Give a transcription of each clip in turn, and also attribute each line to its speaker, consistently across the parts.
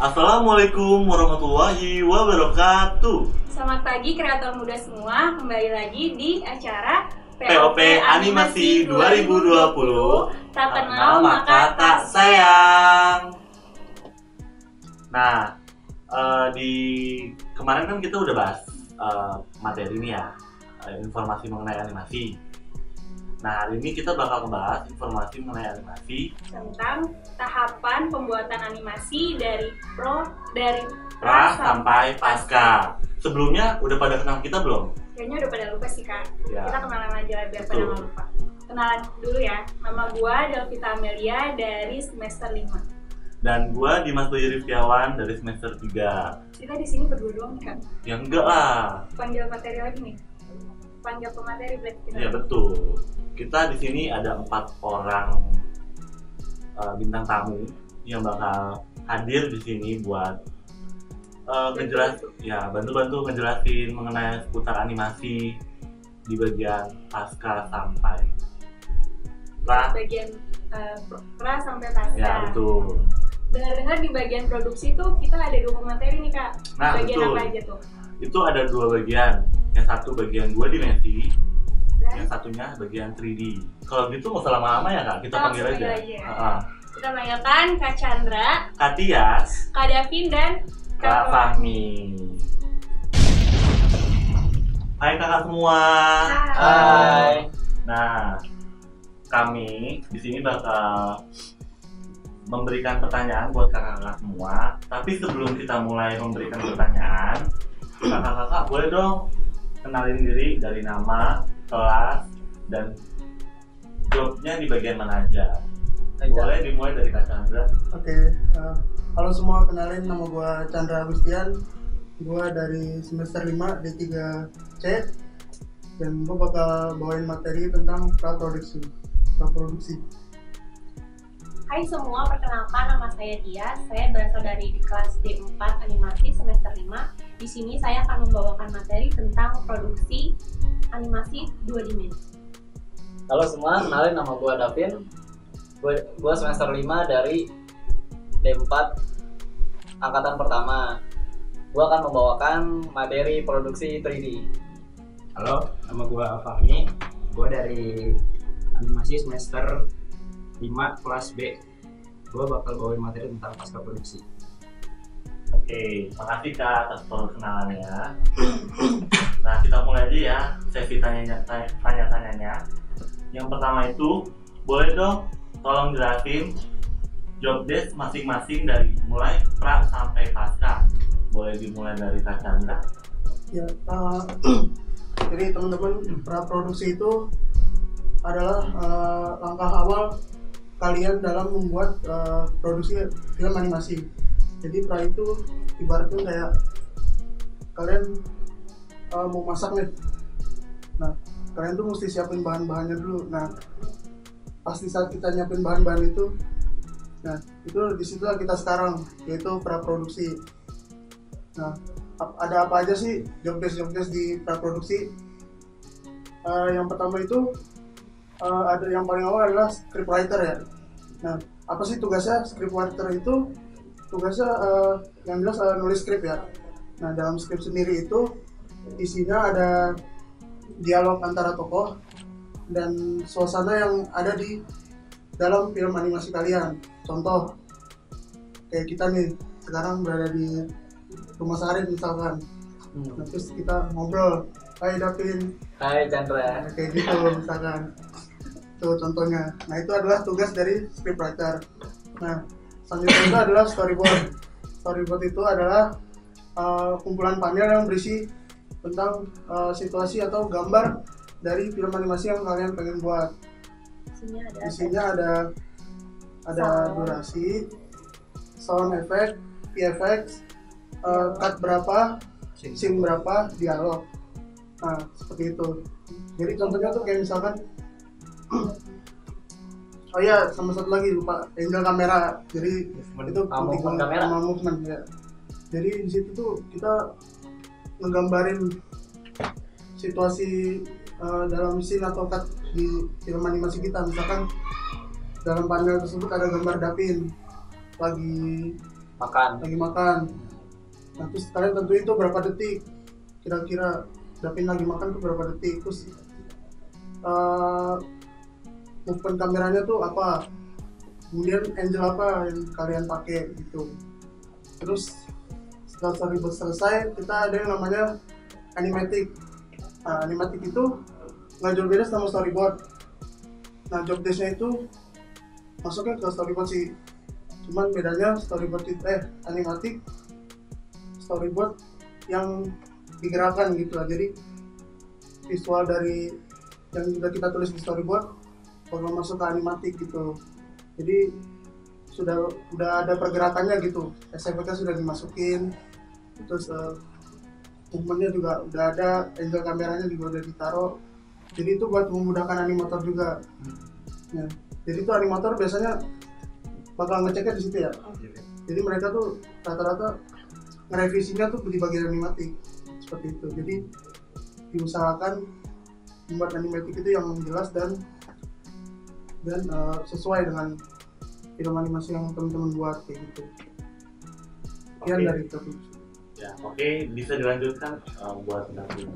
Speaker 1: Assalamualaikum warahmatullahi wabarakatuh.
Speaker 2: Selamat pagi kreator muda semua, kembali lagi di acara
Speaker 1: POP Animasi 2020. Tak kenal maka tak sayang. Nah, di kemarin kan kita udah bahas materi ini ya, informasi mengenai animasi. Nah, hari ini kita bakal ngebahas informasi mengenai animasi
Speaker 2: tentang tahapan pembuatan animasi dari pra
Speaker 1: sampai pasca. Sebelumnya udah pada kenal kita belum?
Speaker 2: Kayaknya udah pada lupa sih kak.
Speaker 1: Ya.
Speaker 2: Kita kenalan aja biar pada nggak lupa. Kenalan dulu ya. Nama gua Delvita Amelia dari semester 5.
Speaker 1: Dan gua Dimas Bayu Rifkiawan dari semester 3.
Speaker 2: Kita di sini berdua doang nih, kan?
Speaker 1: Ya enggak lah.
Speaker 2: Panggil materi lagi nih. Panggil pemateri berarti kita.
Speaker 1: Ya betul. Kita di sini ada 4 orang bintang tamu yang bakal hadir di sini buat bantu-bantu ngejelasin mengenai seputar animasi di bagian pasca sampai
Speaker 2: bagian pra sampai pasca.
Speaker 1: Ya betul.
Speaker 2: Dengar-dengar di bagian produksi tuh kita ada 2 materi nih kak.
Speaker 1: Nah,
Speaker 2: bagian
Speaker 1: betul.
Speaker 2: apa aja tuh?
Speaker 1: Itu ada 2 bagian. Yang satu bagian 2 dimensi,
Speaker 2: Dan
Speaker 1: yang satunya bagian 3D. Kalau gitu nggak usah lama-lama ya kak, kita panggil aja.
Speaker 2: Kita panggilkan Kak Chandra,
Speaker 1: Kak Tias,
Speaker 2: Kak Davin, dan
Speaker 1: Kak Fahmi. Hai kakak semua.
Speaker 2: Hai.
Speaker 1: Nah, kami di sini bakal memberikan pertanyaan buat kakak-kakak semua. Tapi sebelum kita mulai memberikan pertanyaan, kakak-kakak boleh dong kenalin diri dari nama, kelas, dan jobnya di bagian mana aja. Boleh dimulai dari Kak Chandra.
Speaker 3: Oke, halo semua, kenalin nama gua Chandra Agustian. Gua dari semester 5 D3C dan gua bakal bawain materi tentang praproduksi.
Speaker 4: Hai semua, perkenalkan nama saya Tia. Saya berasal dari kelas D4 Animasi semester 5. Di sini saya akan membawakan materi tentang produksi animasi 2 dimensi.
Speaker 5: Halo semua, kenalin nama gue Davin. Gue semester 5 dari D4 angkatan pertama. Gue akan membawakan materi produksi 3D.
Speaker 6: Halo, nama gue Fahmi. Gue dari animasi semester 5 kelas B. Gue bakal bawain materi tentang pasca produksi.
Speaker 1: Oke, makasih Kak atas perkenalannya. Nah, kita mulai aja ya sesi tanya-tanyanya. Yang pertama itu, boleh dong tolong jelasin job desk masing-masing dari mulai pra sampai pasca. Boleh dimulai dari Kak Chandra.
Speaker 3: Ya, jadi teman-teman, praproduksi itu adalah langkah awal kalian dalam membuat produksi film animasi. Jadi pra itu ibaratnya kayak kalian mau masak nih. Nah, kalian tuh mesti siapin bahan-bahannya dulu. Nah, pasti saat kita nyiapin bahan-bahan itu, nah itu disitulah kita sekarang, yaitu praproduksi. Nah, ada apa aja sih job desk di praproduksi? Yang pertama itu ada yang paling awal adalah scriptwriter ya. Nah, apa sih tugasnya scriptwriter itu? Tugasnya yang jelas nulis skrip ya. Nah, dalam skrip sendiri itu isinya ada dialog antara tokoh dan suasana yang ada di dalam film animasi kalian. Contoh, kayak kita nih sekarang berada di rumah Sari misalkan. Nah, terus kita ngobrol, hai Davin,
Speaker 5: Hai Chandra.
Speaker 3: kayak gitu misalkan. Itu contohnya. Nah, itu adalah tugas dari scriptwriter. Nah, selanjutnya itu adalah storyboard. Storyboard itu adalah kumpulan panel yang berisi tentang situasi atau gambar dari film animasi yang kalian pengen buat. Isinya ada durasi, sound effect, VFX, cut berapa, scene berapa, dialog. Nah, seperti itu. Jadi contohnya tuh kayak misalkan oh iya, sama satu lagi lupa, angle kamera. Jadi itu penting banget sama movement ya. Jadi di situ tuh kita ngegambarin situasi dalam scene atau cut di film animasi kita. Misalkan dalam panel tersebut ada gambar Davin lagi
Speaker 5: makan.
Speaker 3: Nah terus kalian tentuin itu berapa detik, kira-kira Davin lagi makan tuh berapa detik, terus movement kameranya tuh apa, kemudian angle apa yang kalian pakai gitu. Terus setelah storyboard selesai, kita ada yang namanya animatic. Nah, animatic itu nggak jauh beda sama storyboard. Nah, job desk-nya itu masuknya ke storyboard sih. Cuman bedanya animatic storyboard yang digerakkan gitu lah. Jadi visual dari yang sudah kita tulis di storyboard bakal masuk ke animatic gitu. Jadi udah ada pergerakannya gitu. SFX-nya sudah dimasukin, terus movementnya juga udah ada, angle kameranya juga udah ditaruh. Jadi itu buat memudahkan animator juga. Ya, jadi itu animator biasanya bakal ngeceknya di situ ya. Jadi mereka tuh rata-rata ngerevisinya tuh di bagian animatik seperti itu. Jadi diusahakan membuat animatik itu yang jelas dan sesuai dengan film animasi yang teman-teman buat kayak gitu. Sekian dari produksi.
Speaker 1: Ya, oke, bisa dilanjutkan buat Davin.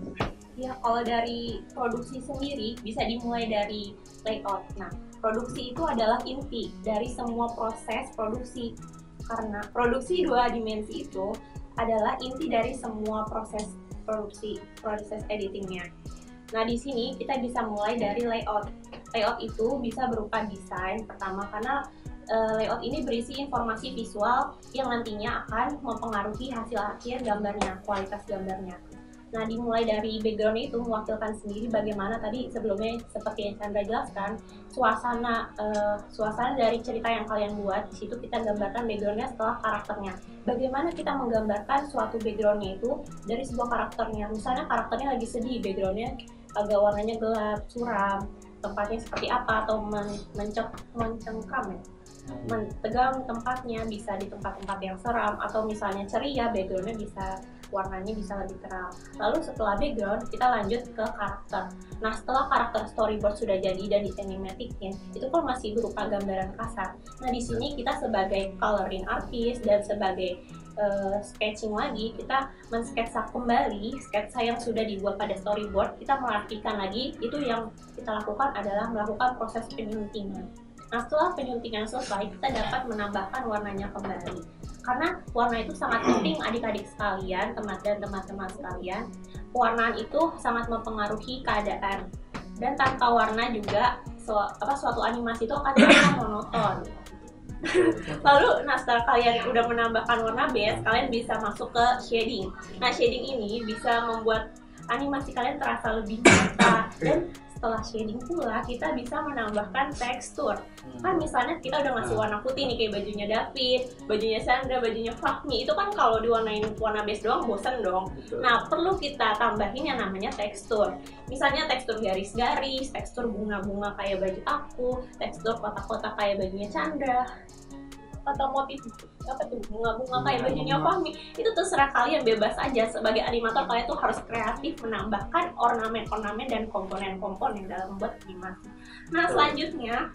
Speaker 4: Ya, kalau dari produksi sendiri bisa dimulai dari layout. Nah, produksi itu adalah inti dari semua proses produksi. Karena produksi 2 dimensi itu adalah inti dari semua proses produksi, proses editingnya. Nah, di sini kita bisa mulai dari layout. Layout itu bisa berupa desain pertama, karena layout ini berisi informasi visual yang nantinya akan mempengaruhi hasil akhir gambarnya, kualitas gambarnya. Nah, dimulai dari background itu mewakilkan sendiri bagaimana tadi sebelumnya seperti yang Chandra jelaskan, suasana dari cerita yang kalian buat. Di situ kita gambarkan backgroundnya setelah karakternya. Bagaimana kita menggambarkan suatu backgroundnya itu dari sebuah karakternya. Misalnya karakternya lagi sedih, backgroundnya agak warnanya gelap, suram, tempatnya seperti apa, atau mencengkram ya, tegang tempatnya, bisa di tempat-tempat yang seram, atau misalnya ceria, backgroundnya bisa warnanya bisa lebih terang. Lalu setelah background kita lanjut ke karakter. Nah, setelah karakter storyboard sudah jadi dan di animaticnya, itu kan masih berupa gambaran kasar. Nah, di sini kita sebagai coloring artist dan sebagai sketching lagi, kita mensketsa kembali sketsa yang sudah dibuat pada storyboard. Kita merapikan lagi. Itu yang kita lakukan adalah melakukan proses penyuntingan. Nah, setelah penyuntingan selesai, kita dapat menambahkan warnanya kembali. Karena warna itu sangat penting adik-adik sekalian, teman-teman sekalian. Pewarnaan itu sangat mempengaruhi keadaan. Dan tanpa warna juga suatu animasi itu akan terasa monoton. Lalu, nah setelah kalian udah menambahkan warna base, kalian bisa masuk ke shading. Nah, shading ini bisa membuat animasi kalian terasa lebih nyata. Dan setelah shading pula kita bisa menambahkan tekstur. Kan misalnya kita udah ngasih warna putih nih, kayak bajunya David, bajunya Sandra, bajunya Fahmi. Itu kan kalau diwarnain warna base doang bosan dong. Nah, perlu kita tambahin yang namanya tekstur. Misalnya tekstur garis-garis, tekstur bunga-bunga kayak baju aku, tekstur kotak-kotak kayak bajunya Chandra, atau motif bunga-bunga kayak bajunya Fahmi. Itu terserah kalian, bebas aja. Sebagai animator kalian tuh harus kreatif menambahkan ornamen-ornamen dan komponen-komponen dalam membuat animasi. Nah, selanjutnya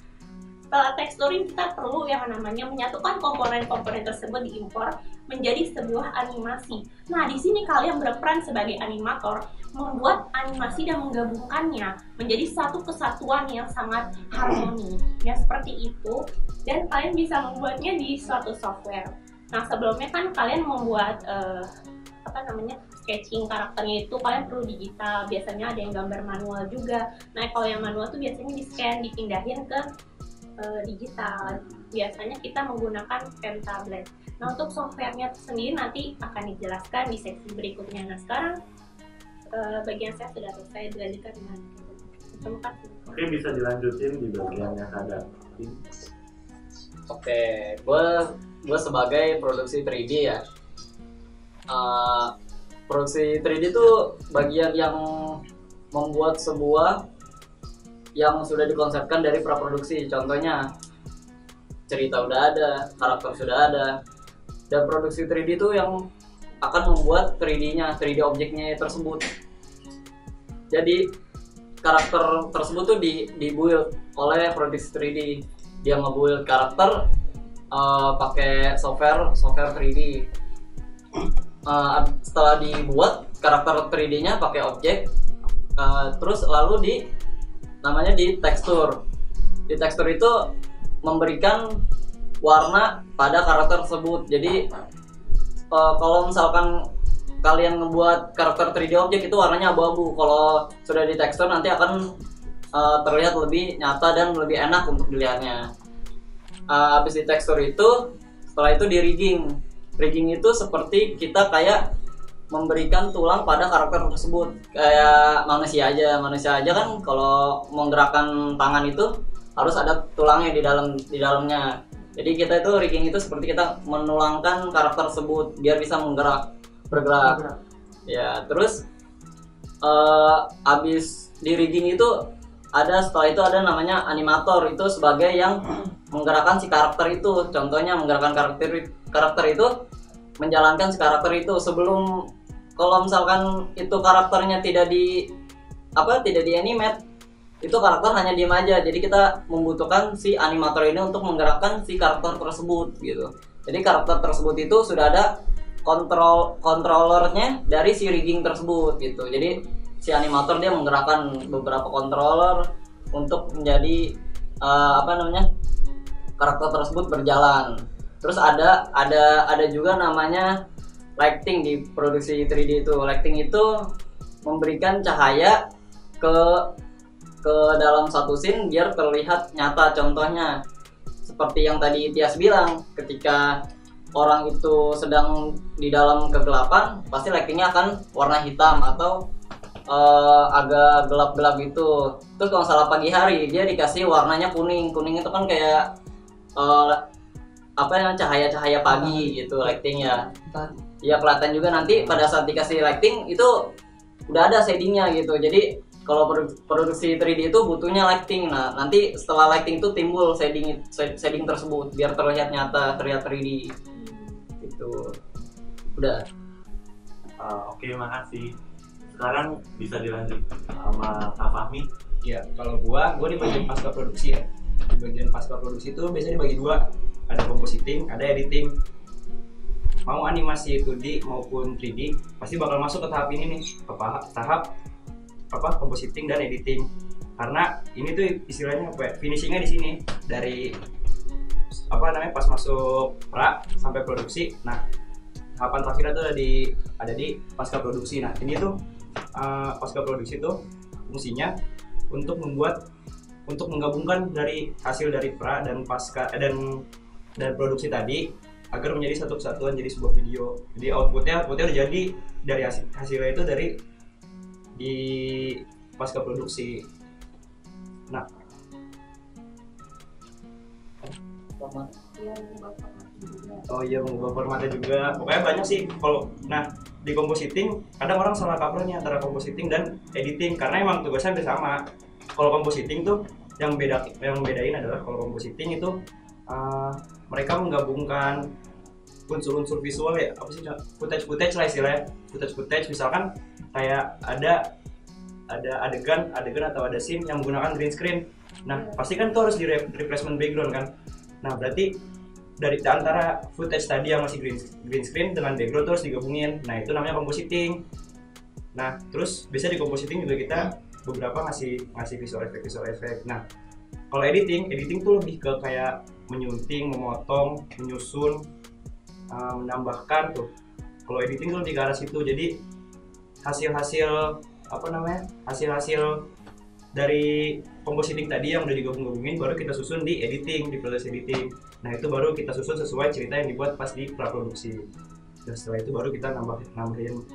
Speaker 4: setelah texturing kita perlu yang namanya menyatukan komponen-komponen tersebut diimpor menjadi sebuah animasi. Nah, di sini kalian berperan sebagai animator membuat animasi dan menggabungkannya menjadi satu kesatuan yang sangat harmoni. Ya, seperti itu. Dan kalian bisa membuatnya di suatu software. Nah, sebelumnya kan kalian membuat sketching karakternya itu kalian perlu digital. Biasanya ada yang gambar manual juga. Nah, kalau yang manual tuh biasanya di-scan, dipindahin ke digital. Biasanya kita menggunakan pen tablet. Nah, untuk softwarenya sendiri nanti akan dijelaskan di seksi berikutnya. Nah, sekarang bagian saya sudah selesai, dilanjutkan dengan terima kasih.
Speaker 1: Oke, bisa dilanjutin di bagian yang ada.
Speaker 5: Oke, gue sebagai produksi 3D ya. Produksi 3D itu bagian yang membuat sebuah yang sudah dikonsepkan dari praproduksi. Contohnya cerita udah ada, karakter sudah ada, dan produksi 3D itu yang akan membuat 3D objeknya tersebut. Jadi karakter tersebut tuh dibuild oleh produksi 3D. Dia ngebuild karakter pakai software 3D. Setelah dibuat karakter 3D-nya pakai objek, terus lalu namanya di tekstur. Di tekstur itu memberikan warna pada karakter tersebut. Jadi kalau misalkan kalian ngebuat karakter 3D objek itu warnanya abu-abu. Kalau sudah di tekstur nanti akan terlihat lebih nyata dan lebih enak untuk dilihatnya. Habis di tekstur itu, setelah itu di rigging. Rigging itu seperti kita kayak memberikan tulang pada karakter tersebut, kayak manusia aja kan kalau menggerakkan tangan itu harus ada tulangnya di dalamnya. Jadi kita itu rigging itu seperti kita menulangkan karakter tersebut biar bisa bergerak. Ya, terus habis di rigging itu setelah itu ada namanya animator, itu sebagai yang menggerakkan si karakter itu. Contohnya menggerakkan karakter itu, menjalankan si karakter itu. Sebelum, kalau misalkan itu karakternya tidak di animate, itu karakter hanya diem aja. Jadi kita membutuhkan si animator ini untuk menggerakkan si karakter tersebut gitu. Jadi karakter tersebut itu sudah ada controllernya dari si rigging tersebut gitu. Jadi si animator dia menggerakkan beberapa controller untuk menjadi karakter tersebut berjalan. Terus ada juga namanya lighting di produksi 3D itu. Lighting itu memberikan cahaya ke dalam satu scene biar terlihat nyata. Contohnya seperti yang tadi Tias bilang, ketika orang itu sedang di dalam kegelapan, pasti lightingnya akan warna hitam atau agak gelap-gelap gitu. Terus kalau salah pagi hari dia dikasih warnanya kuning. Kuning itu kan kayak cahaya-cahaya pagi gitu lightingnya. Ya kelihatan juga nanti pada saat dikasih lighting itu udah ada shadingnya gitu. Jadi kalau produksi 3D itu butuhnya lighting. Nah nanti setelah lighting itu timbul shading tersebut biar terlihat nyata, terlihat 3D gitu. Udah.
Speaker 1: Oke, makasih. Sekarang bisa dilanjut sama Kak Fahmi.
Speaker 6: Ya, kalau gua di bagian pasca produksi ya. Di bagian pasca produksi itu biasanya dibagi dua. Ada compositing, ada editing. Mau animasi 2D maupun 3D pasti bakal masuk ke tahap ini nih, ke tahap compositing dan editing. Karena ini tuh istilahnya finishingnya di sini, dari pas masuk pra sampai produksi. Nah, tahapan terakhir itu ada di pasca produksi. Nah, ini tuh pasca produksi itu fungsinya untuk menggabungkan dari hasil dari pra dan pasca dan produksi tadi agar menjadi satu kesatuan, jadi sebuah video. Jadi outputnya udah jadi dari hasilnya itu dari di pasca produksi. Nah, mengubah formatnya juga. Pokoknya banyak sih. Di compositing kadang orang salah kaprah nih antara compositing dan editing, karena emang tugasnya hampir sama. Kalau compositing tuh yang bedain adalah kalau compositing itu mereka menggabungkan unsur-unsur visual ya, footage lah istilahnya. Footage misalkan kayak ada adegan atau ada scene yang menggunakan green screen. Nah, pasti kan itu harus di replacement background kan. Nah, berarti dari antara footage tadi yang masih green screen dengan background terus digabungin. Nah, itu namanya compositing. Nah, terus biasa di compositing juga kita beberapa ngasih visual effect. Nah, kalau editing tuh lebih ke kayak menyunting, memotong, menyusun, menambahkan tuh. Kalau editing tuh lebih ke arah situ. Jadi hasil dari compositing tadi yang udah digabung-gabungin baru kita susun di proses editing. Nah, itu baru kita susun sesuai cerita yang dibuat pas di praproduksi. Dan setelah itu baru kita nambahin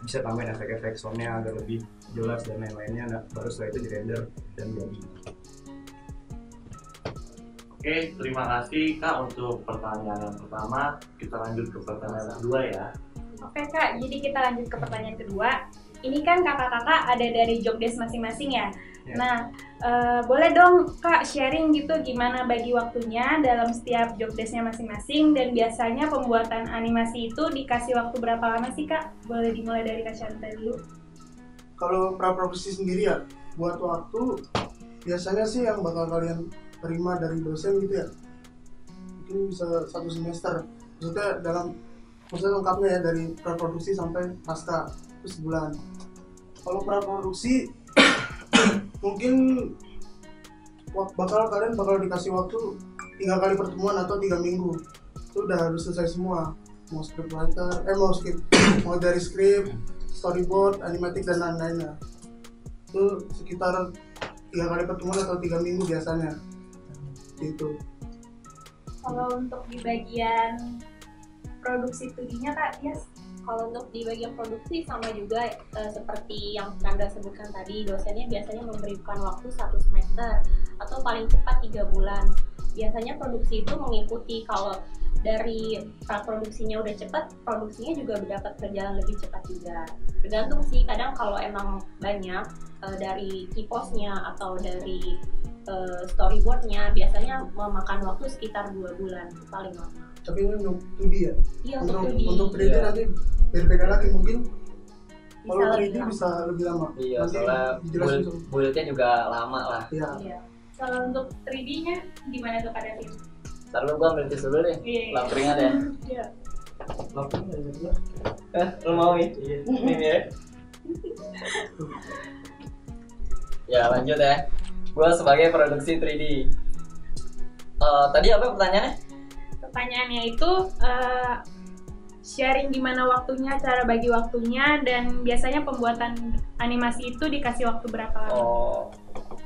Speaker 6: bisa tambahin efek-efek soundnya agar lebih jelas dan lain-lainnya. Nah, baru setelah itu di-render dan jadi.
Speaker 1: Oke, terima kasih Kak untuk pertanyaan yang pertama. Kita lanjut ke pertanyaan kedua ya.
Speaker 2: Oke Kak, jadi kita lanjut ke pertanyaan kedua. Ini kan kakak-kakak ada dari job desk masing-masing ya. Nah, boleh dong Kak sharing gitu gimana bagi waktunya dalam setiap job desknya masing-masing, dan biasanya pembuatan animasi itu dikasih waktu berapa lama sih Kak? Boleh dimulai dari Kak Shanta dulu.
Speaker 3: Kalau praproduksi sendiri ya, buat waktu biasanya sih yang bakal kalian terima dari dosen gitu ya. mungkin bisa 1 semester. Maksudnya lengkapnya ya dari praproduksi sampai pasca itu sebulan. Kalau praproduksi mungkin kalian bakal dikasih waktu 3 kali pertemuan atau 3 minggu. Itu udah harus selesai semua. Mau mau dari script, storyboard, animatik dan lain-lainnya. Itu sekitar 3 kali pertemuan atau 3 minggu biasanya. Gitu.
Speaker 2: Kalau untuk di bagian produksi 2D-nya Kak, yes.
Speaker 4: Kalau untuk di bagian produksi sama juga seperti yang Anda sebutkan tadi, dosennya biasanya memberikan waktu 1 semester atau paling cepat 3 bulan. Biasanya produksi itu mengikuti, kalau dari praproduksinya udah cepat, produksinya juga dapat berjalan lebih cepat juga. Tergantung sih, kadang kalau emang banyak dari key-postnya atau dari storyboardnya biasanya memakan waktu sekitar 2 bulan paling lama.
Speaker 3: Tapi ini untuk 2D ya?
Speaker 4: Iya,
Speaker 3: untuk 3D nanti berbeda lagi mungkin. Kalau
Speaker 4: Bisa
Speaker 3: 3D
Speaker 4: lebih
Speaker 3: bisa lebih lama.
Speaker 5: Iya,
Speaker 3: Nanti
Speaker 5: soalnya
Speaker 3: dijelasin
Speaker 5: build-nya juga lama lah.
Speaker 3: Iya.
Speaker 2: Iya. Kalau untuk 3D-nya gimana tuh Kak Davin?
Speaker 5: Ntar lu gua ambil tisu dulu deh.
Speaker 2: Iya.
Speaker 5: Lampringan ya.
Speaker 2: Iya.
Speaker 6: Langsung aja dulu.
Speaker 5: Lu mau nih?
Speaker 6: Iya.
Speaker 5: Ini ya. Ya lanjut ya. Gua sebagai produksi 3D. Tadi apa pertanyaannya?
Speaker 2: Pertanyaannya itu sharing gimana waktunya, cara bagi waktunya, dan biasanya pembuatan animasi itu dikasih waktu berapa lama?
Speaker 5: Oh,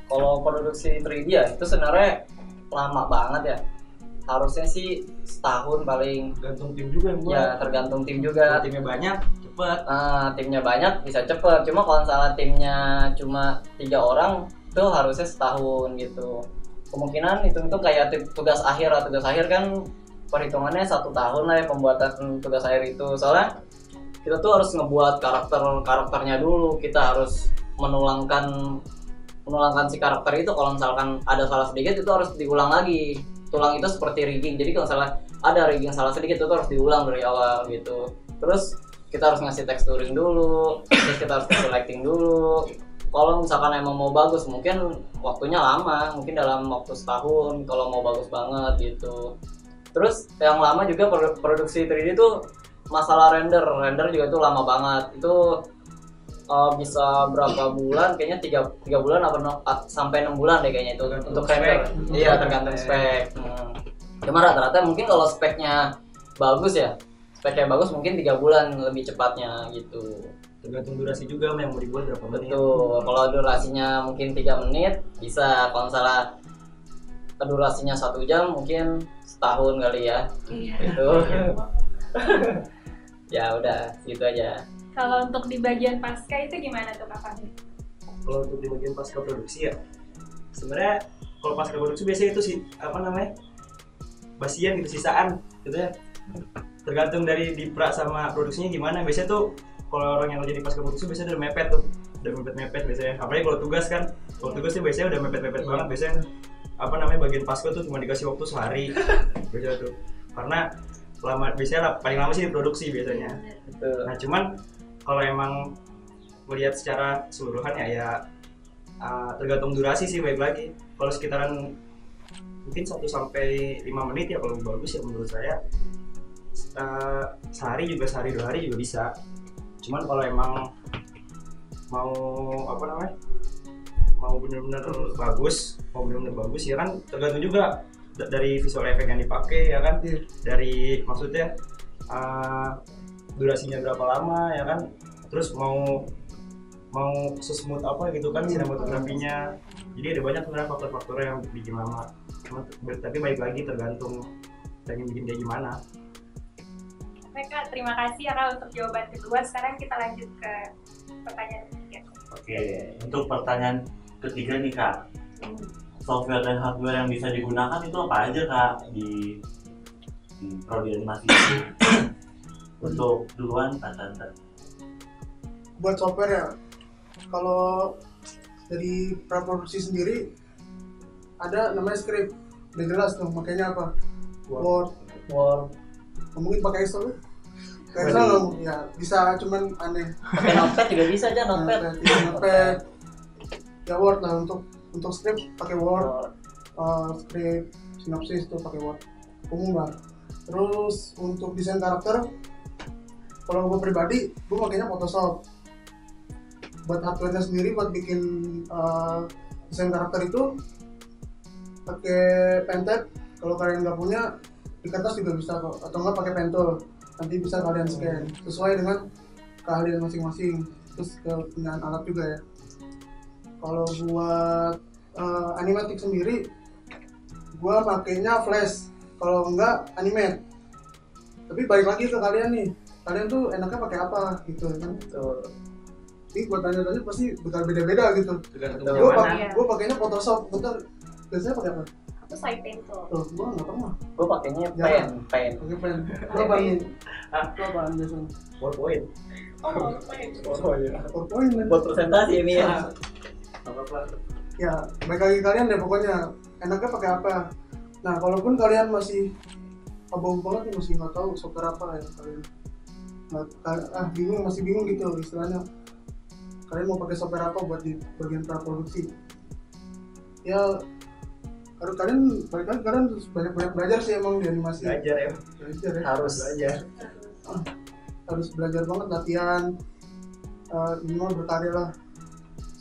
Speaker 5: kalau produksi 3D ya itu sebenarnya lama banget ya. Harusnya sih setahun paling.
Speaker 6: Gantung tim juga yang buat.
Speaker 5: Ya tergantung tim
Speaker 6: Kalau
Speaker 5: juga.
Speaker 6: timnya banyak, cepet.
Speaker 5: Timnya banyak bisa cepet. Cuma kalau misalnya timnya cuma 3 orang, itu harusnya setahun gitu. Kemungkinan itu kayak tugas akhir lah. Tugas akhir kan perhitungannya 1 tahun lah ya pembuatan tugas akhir itu. Soalnya kita tuh harus ngebuat karakternya dulu. Kita harus menulangkan si karakter itu. Kalau misalkan ada salah sedikit itu harus diulang lagi. Tulang itu seperti rigging. Jadi kalau misalnya ada rigging salah sedikit itu harus diulang dari awal gitu. Terus kita harus ngasih texturing dulu, terus kita harus kasih lighting dulu. Kalau misalkan emang mau bagus mungkin waktunya lama, mungkin dalam waktu setahun kalau mau bagus banget gitu. Terus yang lama juga produksi 3D itu masalah render juga itu lama banget. Itu bisa berapa bulan, kayaknya 3 bulan sampai 6 bulan deh kayaknya itu untuk render. Iya, tergantung spek. Cuma rata-rata mungkin kalau speknya bagus mungkin 3 bulan lebih cepatnya gitu.
Speaker 6: Tergantung durasi juga yang mau dibuat berapa menit.
Speaker 5: Betul. Kalau durasinya mungkin 3 menit bisa. Kalau misalnya durasinya 1 jam mungkin setahun kali ya.
Speaker 2: Iya.
Speaker 5: Itu. Ya udah, gitu aja.
Speaker 2: Kalau untuk di bagian pasca itu gimana tuh Kak Fahmi?
Speaker 6: Kalau untuk di bagian pasca produksi ya, sebenarnya kalau pasca produksi biasanya itu sih basian gitu, sisaan gitu ya. Tergantung dari dipra sama produksinya gimana. Biasanya tuh kalau orang yang kerja di pasca produksi biasanya udah mepet biasanya. Apalagi kalau tugas kan, kalau tugas sih biasanya udah mepet banget. Biasanya bagian pasca tuh cuma dikasih waktu sehari biasanya tuh. Karena biasanya paling lama sih di produksi biasanya.
Speaker 5: Betul.
Speaker 6: Nah cuman kalau emang melihat secara keseluruhan ya tergantung durasi sih baik lagi. Kalau sekitaran mungkin 1 sampai 5 menit ya kalau bagus ya menurut saya. Sehari 2 hari juga bisa. Cuman kalau emang mau benar-benar bagus ya kan tergantung juga dari visual effect yang dipakai ya kan. Dari maksudnya durasinya berapa lama ya kan, terus mau sesmooth apa gitu kan sinematografinya. Jadi ada banyak sebenarnya faktor-faktor yang bikin lama. Tapi balik lagi tergantung pengen bikin dia gimana.
Speaker 2: Oke Kak, terima kasih ya Kak untuk jawaban kedua. Sekarang kita lanjut ke pertanyaan ketiga.
Speaker 1: Oke, untuk pertanyaan ketiga nih Kak, software dan hardware yang bisa digunakan itu apa aja Kak di prodi animasi itu? Untuk duluan Kak Tante.
Speaker 3: Buat software ya, kalau dari praproduksi sendiri ada namanya script, udah jelas tuh makanya apa, Word. Mungkin pakai Excel ya bisa, cuman aneh.
Speaker 5: Pakai Notepad juga bisa aja, Notepad.
Speaker 3: Ya Word lah untuk script pakai Word. Script sinopsis tuh pakai Word. umum lah. Terus untuk desain karakter, kalau gue pribadi gue makainya Photoshop. Buat hardware-nya sendiri buat bikin desain karakter itu pakai Pentab. Kalau kalian nggak punya di kertas juga bisa kok, atau nggak pakai pentul, nanti bisa kalian scan sesuai dengan keahlian masing-masing. Terus kepunyaan alat juga ya. Kalau buat animatik sendiri gua makainya Flash, kalau enggak Animate. Tapi balik lagi ke kalian nih, kalian tuh enaknya pakai apa gitu kan. Ini buat tanya-tanya pasti bakal beda-beda gitu. Gua pakainya Photoshop. Bentar, biasanya pakai apa?
Speaker 4: Aku Cypen tuh.
Speaker 3: Tuh, gua nggak pernah
Speaker 5: Gue pakainya
Speaker 3: Jangan.
Speaker 5: pen.
Speaker 3: pakai pen. Gua apaan? Gua apaan biasanya?
Speaker 6: PowerPoint.
Speaker 4: Oh, Cypen.
Speaker 6: Oh iya.
Speaker 3: PowerPoint kan?
Speaker 5: Buat presentasi ini ya.
Speaker 6: Apa-apa.
Speaker 3: Ya, baik lagi kalian deh pokoknya enaknya pakai apa. Nah, kalaupun kalian masih abu banget nih, masih nggak tahu software apa ya kalian, masih bingung gitu istilahnya, kalian mau pakai software apa buat di bagian praproduksi. Ya harus kalian balik lagi, kalian harus banyak belajar sih emang di animasi.
Speaker 6: Belajar ya.
Speaker 3: Belajar ya.
Speaker 5: Harus.
Speaker 6: Belajar.
Speaker 3: Harus belajar banget, latihan, minimal berkarya lah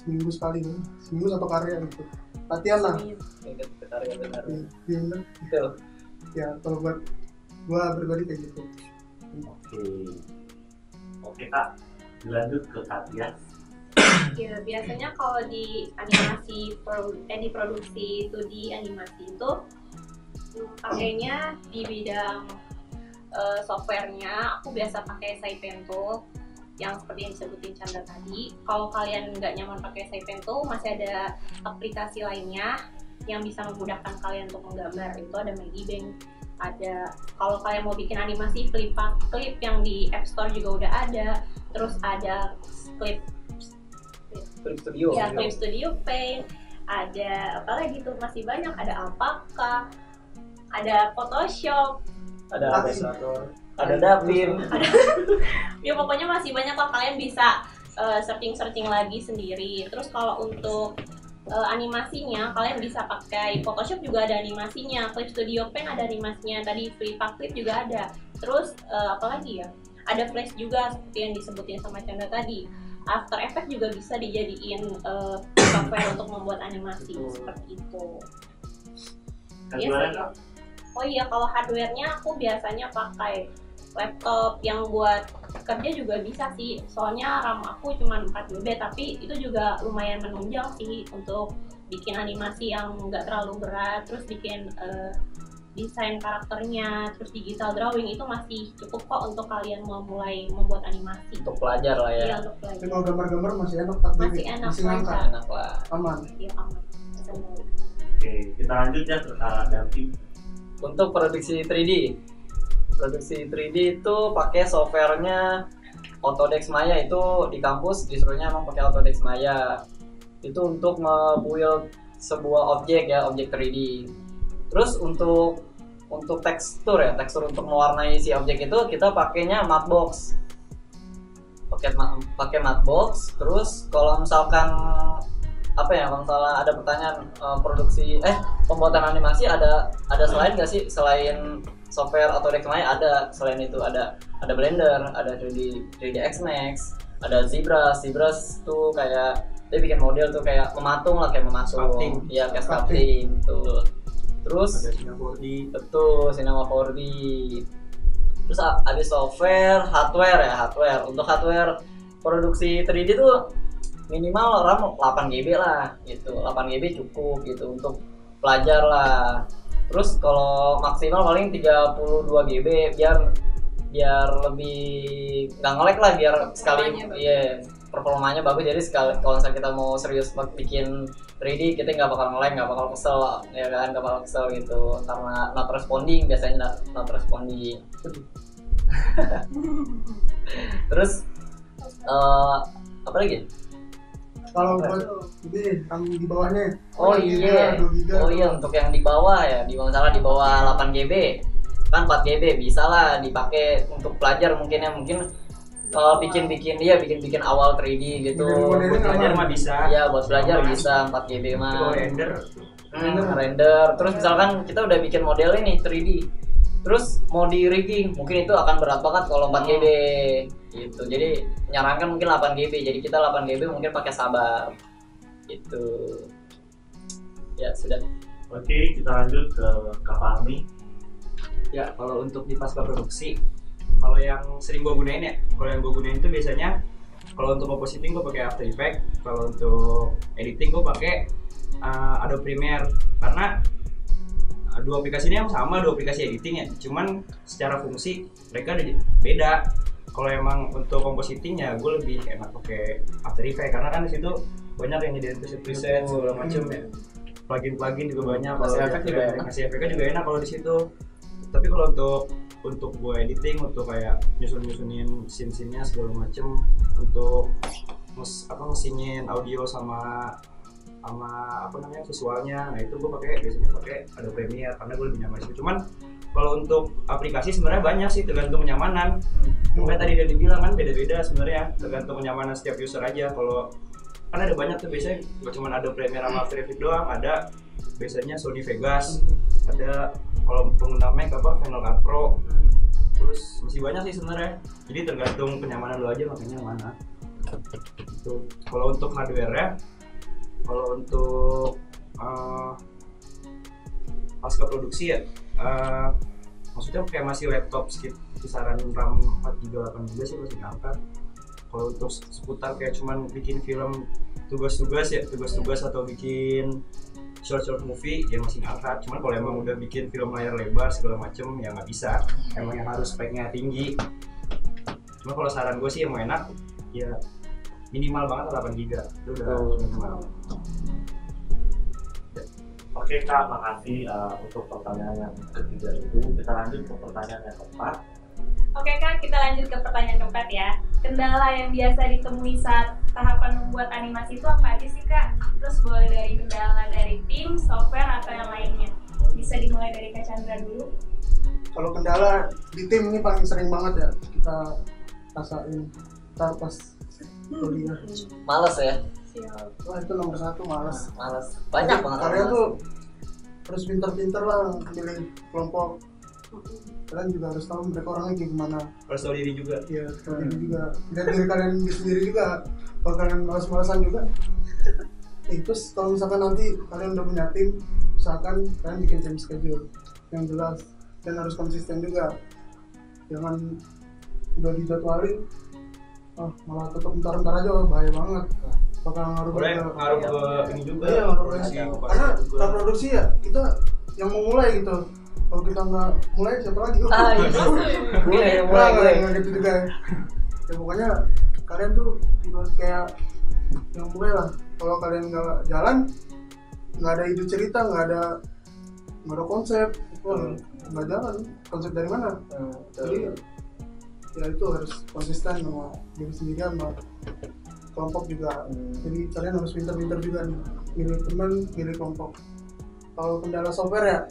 Speaker 3: seminggu sekali, seminggu satu karya gitu, latihan lah.
Speaker 5: Benar.
Speaker 3: Iya,
Speaker 5: Betul.
Speaker 3: ya kalau buat gua pribadi kayak gitu.
Speaker 1: Oke Kak, dilanjut ke Kak Tias.
Speaker 4: Ya, biasanya kalau di animasi di produksi 2D animasi itu pakainya di bidang softwarenya aku biasa pakai Cypen tool yang seperti yang disebutin Chandra tadi. Kalau kalian nggak nyaman pakai Cypen tool, masih ada aplikasi lainnya yang bisa memudahkan kalian untuk menggambar. Itu ada Magibank, ada kalau kalian mau bikin animasi clip yang di App Store juga udah ada. Terus ada Clip
Speaker 5: Studio.
Speaker 4: Ya, Clip Studio Paint, ada apa lagi tuh, masih banyak, ada Alpaca, ada Photoshop,
Speaker 5: Ada
Speaker 6: Illustrator.
Speaker 5: ada Davin.
Speaker 4: ya pokoknya masih banyak lah, kalian bisa searching lagi sendiri. Terus kalau untuk animasinya kalian bisa pakai Photoshop, juga ada animasinya, Clip Studio Paint ada animasinya, tadi Clip juga ada. Terus apa lagi ya, ada Flash juga seperti yang disebutin sama Chandra tadi. After Effects juga bisa dijadiin software untuk membuat animasi seperti itu.
Speaker 1: Hardware-nya, Kak?
Speaker 4: Oh iya, kalau hardware-nya aku biasanya pakai laptop yang buat kerja juga bisa sih. Soalnya RAM aku cuma 4 GB, tapi itu juga lumayan menunjang sih untuk bikin animasi yang nggak terlalu berat. Terus bikin desain karakternya, terus digital drawing itu masih cukup kok untuk kalian mau mulai membuat animasi.
Speaker 5: Untuk pelajar lah ya.
Speaker 4: Iya, untuk
Speaker 3: Tapi
Speaker 4: belajar.
Speaker 3: kalau gambar-gambar masih enak, Pak.
Speaker 4: Masih enak,
Speaker 3: masih ngangkat,
Speaker 4: lancar.
Speaker 5: Enak lah.
Speaker 3: aman.
Speaker 4: Iya, aman.
Speaker 1: Oke, kita lanjut ya ke Kak Davi.
Speaker 5: Untuk produksi 3D. Produksi 3D itu pakai softwarenya Autodesk Maya. Itu di kampus disuruhnya emang pakai Autodesk Maya. Itu untuk nge-build sebuah objek ya, objek 3D. Terus untuk tekstur ya, tekstur untuk mewarnai si objek itu kita pakainya Matbox. Pakai Matbox. Terus kalau misalkan apa ya, kalau misalnya ada pertanyaan produksi pembuatan animasi ada selain nggak sih, selain software Autodesk Maya? Ada, selain itu ada Blender, ada 3ds Max, ada ZBrush tuh kayak dia bikin model tuh kayak mematung,
Speaker 6: Sculpting.
Speaker 5: iya kayak sculpting tuh. Terus
Speaker 6: Ada Cinema 4D.
Speaker 5: betul, Cinema 4D. Terus ada software, hardware. Untuk hardware produksi 3D tuh minimal RAM 8 GB lah gitu. 8 GB cukup gitu untuk pelajar lah. Terus kalau maksimal paling 32 GB biar lebih nggak nge-lag lah, biar sekali performanya bagus. Jadi sekali kalau misalnya kita mau serius bikin 3D, kita nggak bakal nge-lag, nggak bakal kesel ya kan, nggak bakal kesel gitu karena not responding, biasanya not responding. Terus apa lagi?
Speaker 3: Kalau buat ini yang di bawahnya,
Speaker 5: Oh iya, untuk yang di bawah ya, misalnya di bawah 8 GB kan 4 GB bisa lah dipakai untuk pelajar mungkin bikin awal 3D gitu.
Speaker 3: Bikin
Speaker 6: Buat belajar mah bisa.
Speaker 5: Iya, buat belajar bisa 4 GB mah.
Speaker 6: Kalau render
Speaker 5: Render. Terus misalkan kita udah bikin model ini 3D, Terus mau di rigging, mungkin itu akan berat banget kalau 4 GB gitu. Jadi nyarankan mungkin 8 GB. Jadi kita 8 GB mungkin pakai sabar. Itu. Ya, sudah.
Speaker 1: Oke, kita lanjut ke Kak Fahmi.
Speaker 6: Ya, kalau untuk di pasca produksi, kalau yang sering gue gunain ya, kalau yang gue gunain itu biasanya kalau untuk compositing gue pakai After Effects, kalau untuk editing gue pakai Adobe Premiere, karena dua aplikasi ini yang sama, dua aplikasi editing ya, cuman secara fungsi mereka beda. Kalau emang untuk compositing ya gue lebih enak pakai After Effects, karena kan di situ banyak yang nyediain preset segala macam ya, plugin juga banyak.
Speaker 5: Ngasih efek juga enak.
Speaker 6: Ngasih efeknya juga enak kalau di situ. Tapi kalau untuk gue editing, untuk kayak nyusunin scene-nya segala macem, untuk ngesingin audio sama apa namanya visualnya, nah itu gue biasanya pakai Adobe Premiere karena gue lebih nyaman sih. Cuman kalau untuk aplikasi sebenarnya banyak sih, tergantung kenyamanan. Makanya tadi udah dibilang kan beda-beda sebenarnya, tergantung kenyamanan setiap user aja. Kalau kan ada banyak tuh, biasanya gak cuma Adobe Premiere sama After Effects doang, ada biasanya Sony Vegas, ada kalau pengguna Mac Final Cut Pro, terus masih banyak sih sebenarnya. Jadi tergantung kenyamanan lo aja makanya mana. Itu kalau untuk hardware-nya, kalau untuk pasca produksi ya, maksudnya kayak masih laptop kisaran RAM 4GB 8GB sih masih ngangkat. Kalau untuk seputar kayak cuman bikin film tugas-tugas atau bikin short movie yang masih ngangkat. Cuman kalau emang udah bikin film layar lebar segala macem ya nggak bisa, emang yang harus speknya tinggi. Cuma kalau saran gue sih yang mau enak ya minimal banget 8GB itu udah minimal.
Speaker 1: Oke Kak, makasih untuk pertanyaan yang ketiga itu. Kita lanjut ke pertanyaan yang keempat.
Speaker 2: Oke Kak, kita lanjut ke pertanyaan keempat ya. Kendala yang biasa ditemui saat tahapan membuat animasi itu apa aja sih Kak? Terus boleh dari kendala dari tim, software, atau yang lainnya? Bisa dimulai dari Kak Chandra dulu.
Speaker 3: Kalau kendala di tim ini paling sering banget ya kita rasain pas kuliah.
Speaker 5: Males ya.
Speaker 3: Wah itu nomor 1, males.
Speaker 5: Banyak banget.
Speaker 3: Kalian tuh harus pinter-pinter lah milih kelompok. Kalian juga harus tahu mereka orangnya kayak gimana.
Speaker 6: Harus tahu diri juga.
Speaker 3: Iya, tahu diri juga. Dan diri kalian sendiri juga. Kalau kalian malas-malasan juga. Terus kalau misalkan nanti kalian udah punya tim, usahakan kalian bikin time schedule yang jelas dan harus konsisten juga. Jangan udah dijadwalin, malah tetap ntar aja, bahaya banget. Bakal ngaruh
Speaker 6: ke ini juga.
Speaker 3: Iya, ngaruh ke karena kita produksi ya, kita yang mau mulai gitu. Kalau kita nggak mulai siapa lagi? Mulai gitu juga. Ya pokoknya kalian tuh kayak yang mulai lah. Kalau kalian nggak jalan, nggak ada ide cerita, nggak ada konsep, nggak jalan. Konsep dari mana? Jadi ya itu harus konsisten sama diri sendiri sama kelompok juga. Jadi kalian harus pintar-pintar juga nih, milih teman, milih kelompok. Kalau kendala software ya,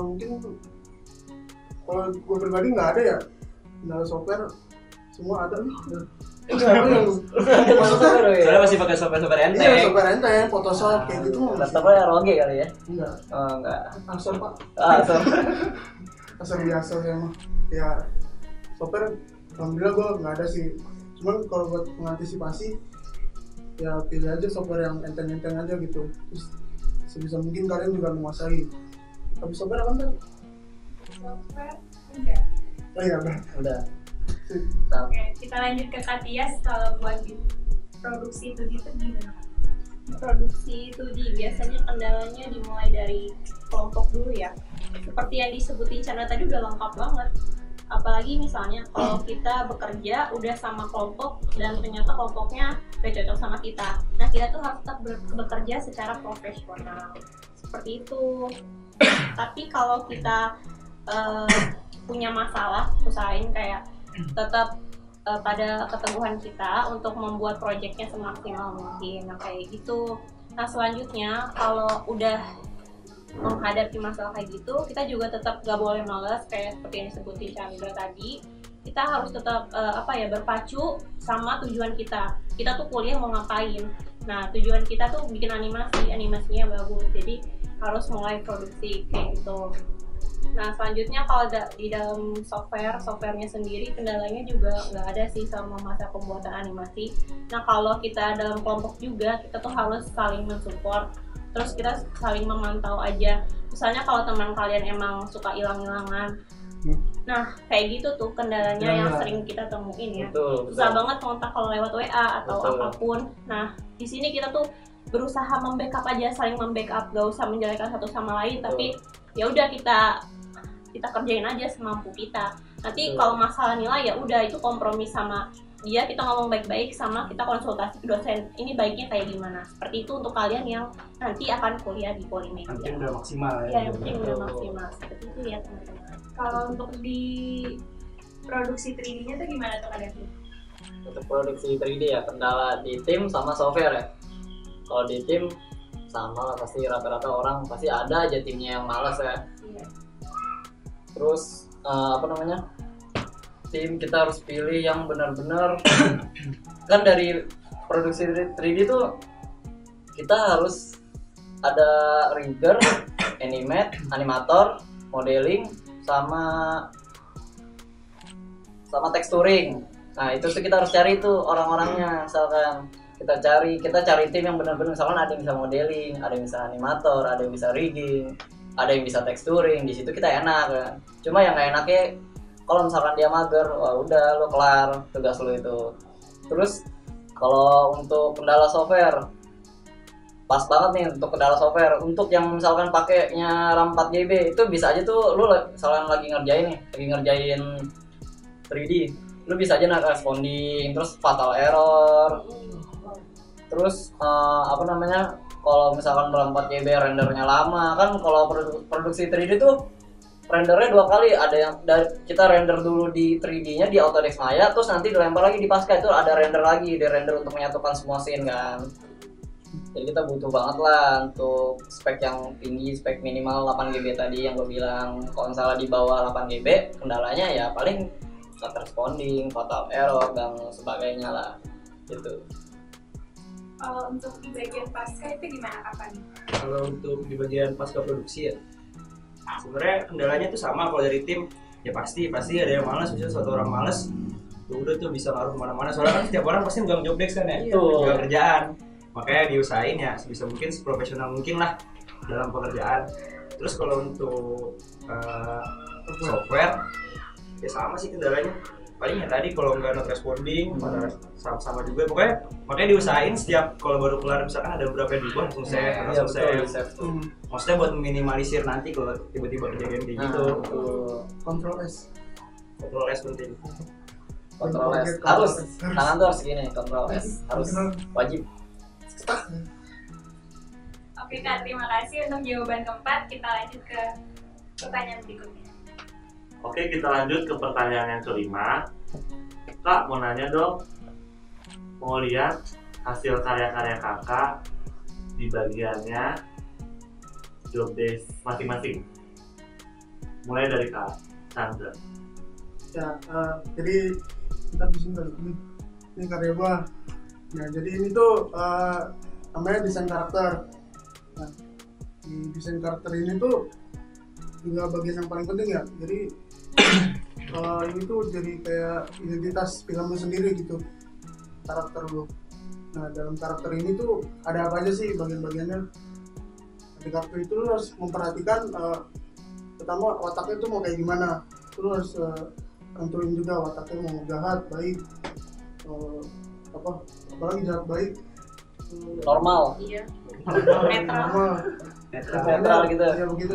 Speaker 3: mungkin kalau gue pribadi nggak ada ya kendala software, semua ada nih.
Speaker 5: Soalnya masih pakai software enteng.
Speaker 3: Iya, software enteng, Photoshop kayak gitu.
Speaker 5: Laptopnya ROG kali ya?
Speaker 3: Enggak.
Speaker 5: Enggak.
Speaker 3: Acer Pak. Acer biasa ya mah. Ya software alhamdulillah gue nggak ada sih. Cuman kalau buat mengantisipasi ya pilih aja software yang enteng-enteng aja gitu. Terus sebisa mungkin kalian juga menguasai. Tapi software apa enggak?
Speaker 2: Software enggak.
Speaker 3: Oh iya udah.
Speaker 2: Oke, kita lanjut ke Katias. Kalau buat produksi 2D itu gimana?
Speaker 4: Produksi 2D biasanya kendalanya dimulai dari kelompok dulu ya. Seperti yang disebutin Chandra tadi udah lengkap banget. Apalagi misalnya kalau kita bekerja udah sama kelompok dan ternyata kelompoknya gak cocok sama kita. Nah kita tuh harus tetap bekerja secara profesional. Seperti itu. Tapi kalau kita punya masalah, usahain kayak tetap pada keteguhan kita untuk membuat proyeknya semaksimal mungkin, kayak gitu. Nah selanjutnya kalau udah menghadapi masalah kayak gitu, kita juga tetap gak boleh malas kayak seperti yang disebutin Chandra tadi. Kita harus tetap berpacu sama tujuan kita. Kita tuh kuliah mau ngapain? Nah tujuan kita tuh bikin animasinya bagus, jadi harus mulai produksi kayak gitu. Nah selanjutnya kalau di dalam softwarenya sendiri kendalanya juga nggak ada sih sama masa pembuatan animasi. Nah kalau kita dalam kelompok juga kita tuh harus saling mensupport, terus kita saling memantau aja. Misalnya kalau teman kalian emang suka hilang-hilangan, nah kayak gitu tuh kendalanya yang sering kita temuin ya. Susah banget kontak kalau lewat WA atau apapun. Nah di sini kita tuh berusaha membackup aja, saling membackup, gak usah menjelekkan satu sama lain, tapi ya udah kita kerjain aja semampu kita. Nanti kalau masalah nilai ya udah itu kompromi sama dia, kita ngomong baik-baik, sama kita konsultasi ke dosen ini baiknya kayak gimana. Seperti itu untuk kalian yang nanti akan kuliah di Polimedia.
Speaker 6: Yang udah maksimal ya.
Speaker 4: Ya, yang penting udah maksimal. Seperti itu ya teman-teman.
Speaker 2: Kalau untuk di produksi 3D-nya tuh gimana tuh Kak Devin?
Speaker 5: Untuk produksi 3D ya kendala di tim sama software ya. Kalau di tim sama lah, pasti rata-rata orang pasti ada aja timnya yang malas ya.
Speaker 2: Iya.
Speaker 5: Terus tim kita harus pilih yang benar-benar kan dari produksi 3D tuh kita harus ada rigger, animator, modeling sama texturing. Nah itu tuh kita harus cari tuh orang-orangnya. Misalkan kita cari tim yang benar-benar, misalkan ada yang bisa modeling, ada yang bisa animator, ada yang bisa rigging, ada yang bisa texturing. Di situ kita enak kan. Cuma yang nggak enaknya kalau misalkan dia mager, wah udah lo kelar tugas lo itu. Terus kalau untuk kendala software, pas banget nih untuk kendala software. Untuk yang misalkan pakainya RAM 4GB itu bisa aja tuh lo misalkan lagi ngerjain 3D, lo bisa aja responding, terus fatal error. Terus kalau misalkan RAM 4GB rendernya lama kan, kalau produksi 3D tuh rendernya 2 kali, ada yang kita render dulu di 3D-nya di Autodesk Maya, terus nanti dilempar lagi di Pascal, itu ada render lagi, di render untuk menyatukan semua scene kan. Jadi kita butuh banget lah untuk spek yang tinggi, spek minimal 8GB tadi yang gue bilang. Kalau misalnya di bawah 8GB kendalanya ya paling not responding, fatal error dan sebagainya lah gitu.
Speaker 2: Kalau untuk di bagian pasca itu gimana kapan?
Speaker 6: Kalau untuk di bagian pasca produksi ya, sebenarnya kendalanya tuh sama. Kalau dari tim ya pasti ada yang malas. Misalnya suatu orang malas, udah tuh bisa ngaruh kemana-mana. Soalnya kan setiap orang pasti megang job desk kan ya, megang kerjaan. Makanya diusahain ya sebisa mungkin seprofesional mungkin lah dalam pekerjaan. Terus kalau untuk software ya sama sih kendalanya. Paling ya tadi kalau nggak not responding, sama juga. Pokoknya makanya diusahain setiap kalau baru kelar misalkan ada beberapa yang dibuat langsung save. Maksudnya buat minimalisir nanti kalau tiba-tiba kejadian kayak gitu.
Speaker 3: Control S
Speaker 6: penting.
Speaker 5: Control S harus, tangan tuh harus gini, Control S harus wajib.
Speaker 2: Oke Kak, terima kasih untuk jawaban keempat. Kita lanjut ke pertanyaan berikutnya.
Speaker 1: Oke, kita lanjut ke pertanyaan yang kelima. Kak, mau nanya dong, mau lihat hasil karya-karya kakak di bagiannya job desk masing-masing. Mulai dari Kak Chandra.
Speaker 3: Ya, jadi kita di sini ini karya gua. Nah, jadi ini tuh namanya desain karakter. Nah, di desain karakter ini tuh juga bagian yang paling penting ya. Jadi ini tuh jadi kayak identitas filmnya sendiri gitu, karakter lu. Nah, dalam karakter ini tuh ada apa aja sih bagian-bagiannya? Di karakter itu lu harus memperhatikan pertama wataknya tuh mau kayak gimana. Lu harus tentuin juga wataknya mau jahat, baik, apalagi jahat baik,
Speaker 5: Normal.
Speaker 4: Iya.
Speaker 5: Netral gitu.
Speaker 3: Ya begitu.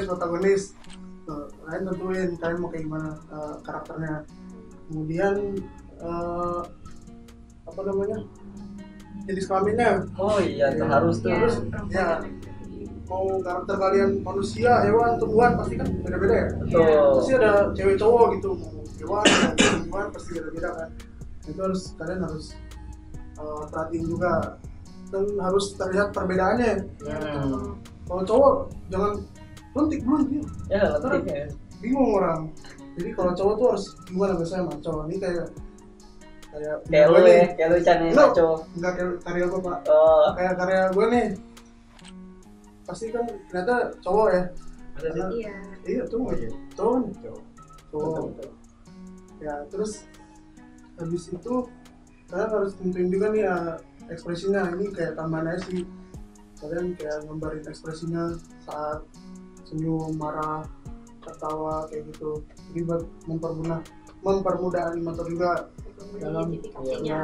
Speaker 3: Protagonis. Kalian tentuin kalian mau kayak gimana karakternya. Kemudian jenis kelaminnya.
Speaker 5: Oh iya, itu harus tuh.
Speaker 3: Terus ya mau karakter kalian manusia, hewan, tumbuhan pasti kan beda-beda ya.
Speaker 5: Betul.
Speaker 3: Pasti ada cewek cowok gitu, mau hewan, mau tumbuhan pasti beda-beda kan. Itu kalian harus perhatiin juga dan harus terlihat perbedaannya. Kalau cowok jangan lentik gitu.
Speaker 5: Ya, lentik ya.
Speaker 3: Bingung orang. Jadi kalau cowok tuh harus gimana biasanya maco. Ini kayak
Speaker 5: lu ya, kayak lu Chan nih maco.
Speaker 3: Enggak kayak karya gue Pak. Kayak karya gue nih. Pasti kan ternyata cowok ya.
Speaker 6: Ada sih.
Speaker 2: Iya.
Speaker 3: Iya tuh,
Speaker 6: Oh, iya.
Speaker 3: tuh,
Speaker 5: Betul,
Speaker 3: tuh.
Speaker 5: betul.
Speaker 3: Ya terus habis itu kalian harus tentuin juga nih ya ekspresinya. Ini kayak tambahan aja sih, kalian kayak gambarin ekspresinya saat senyum, marah, ketawa kayak gitu. Jadi buat mempermudah animator juga dalam
Speaker 4: identifikasinya.
Speaker 3: ya,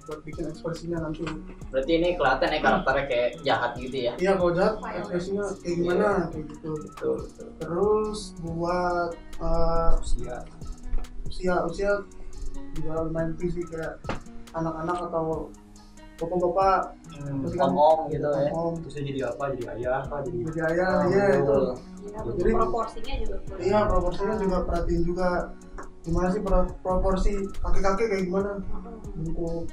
Speaker 3: buat bikin ekspresinya nanti.
Speaker 5: Berarti ini kelihatan ya karakternya kayak jahat gitu ya.
Speaker 3: Iya kalau jahat ekspresinya kayak gimana kayak gitu.
Speaker 5: Betul, betul.
Speaker 3: Terus buat usia juga lumayan sih, kayak anak-anak atau bapak-bapak, pasti kan
Speaker 5: Om-om gitu ya.
Speaker 3: om,
Speaker 6: Terus dia jadi apa? Jadi ayah apa? Jadi
Speaker 3: jadi ayah,
Speaker 5: Oh,
Speaker 3: iya itu.
Speaker 5: betul.
Speaker 4: Ya, bentuk
Speaker 3: Jadi-
Speaker 4: proporsinya juga kurang.
Speaker 3: Iya proporsinya juga perhatiin juga gimana sih proporsi kakek-kakek kayak gimana, bentuk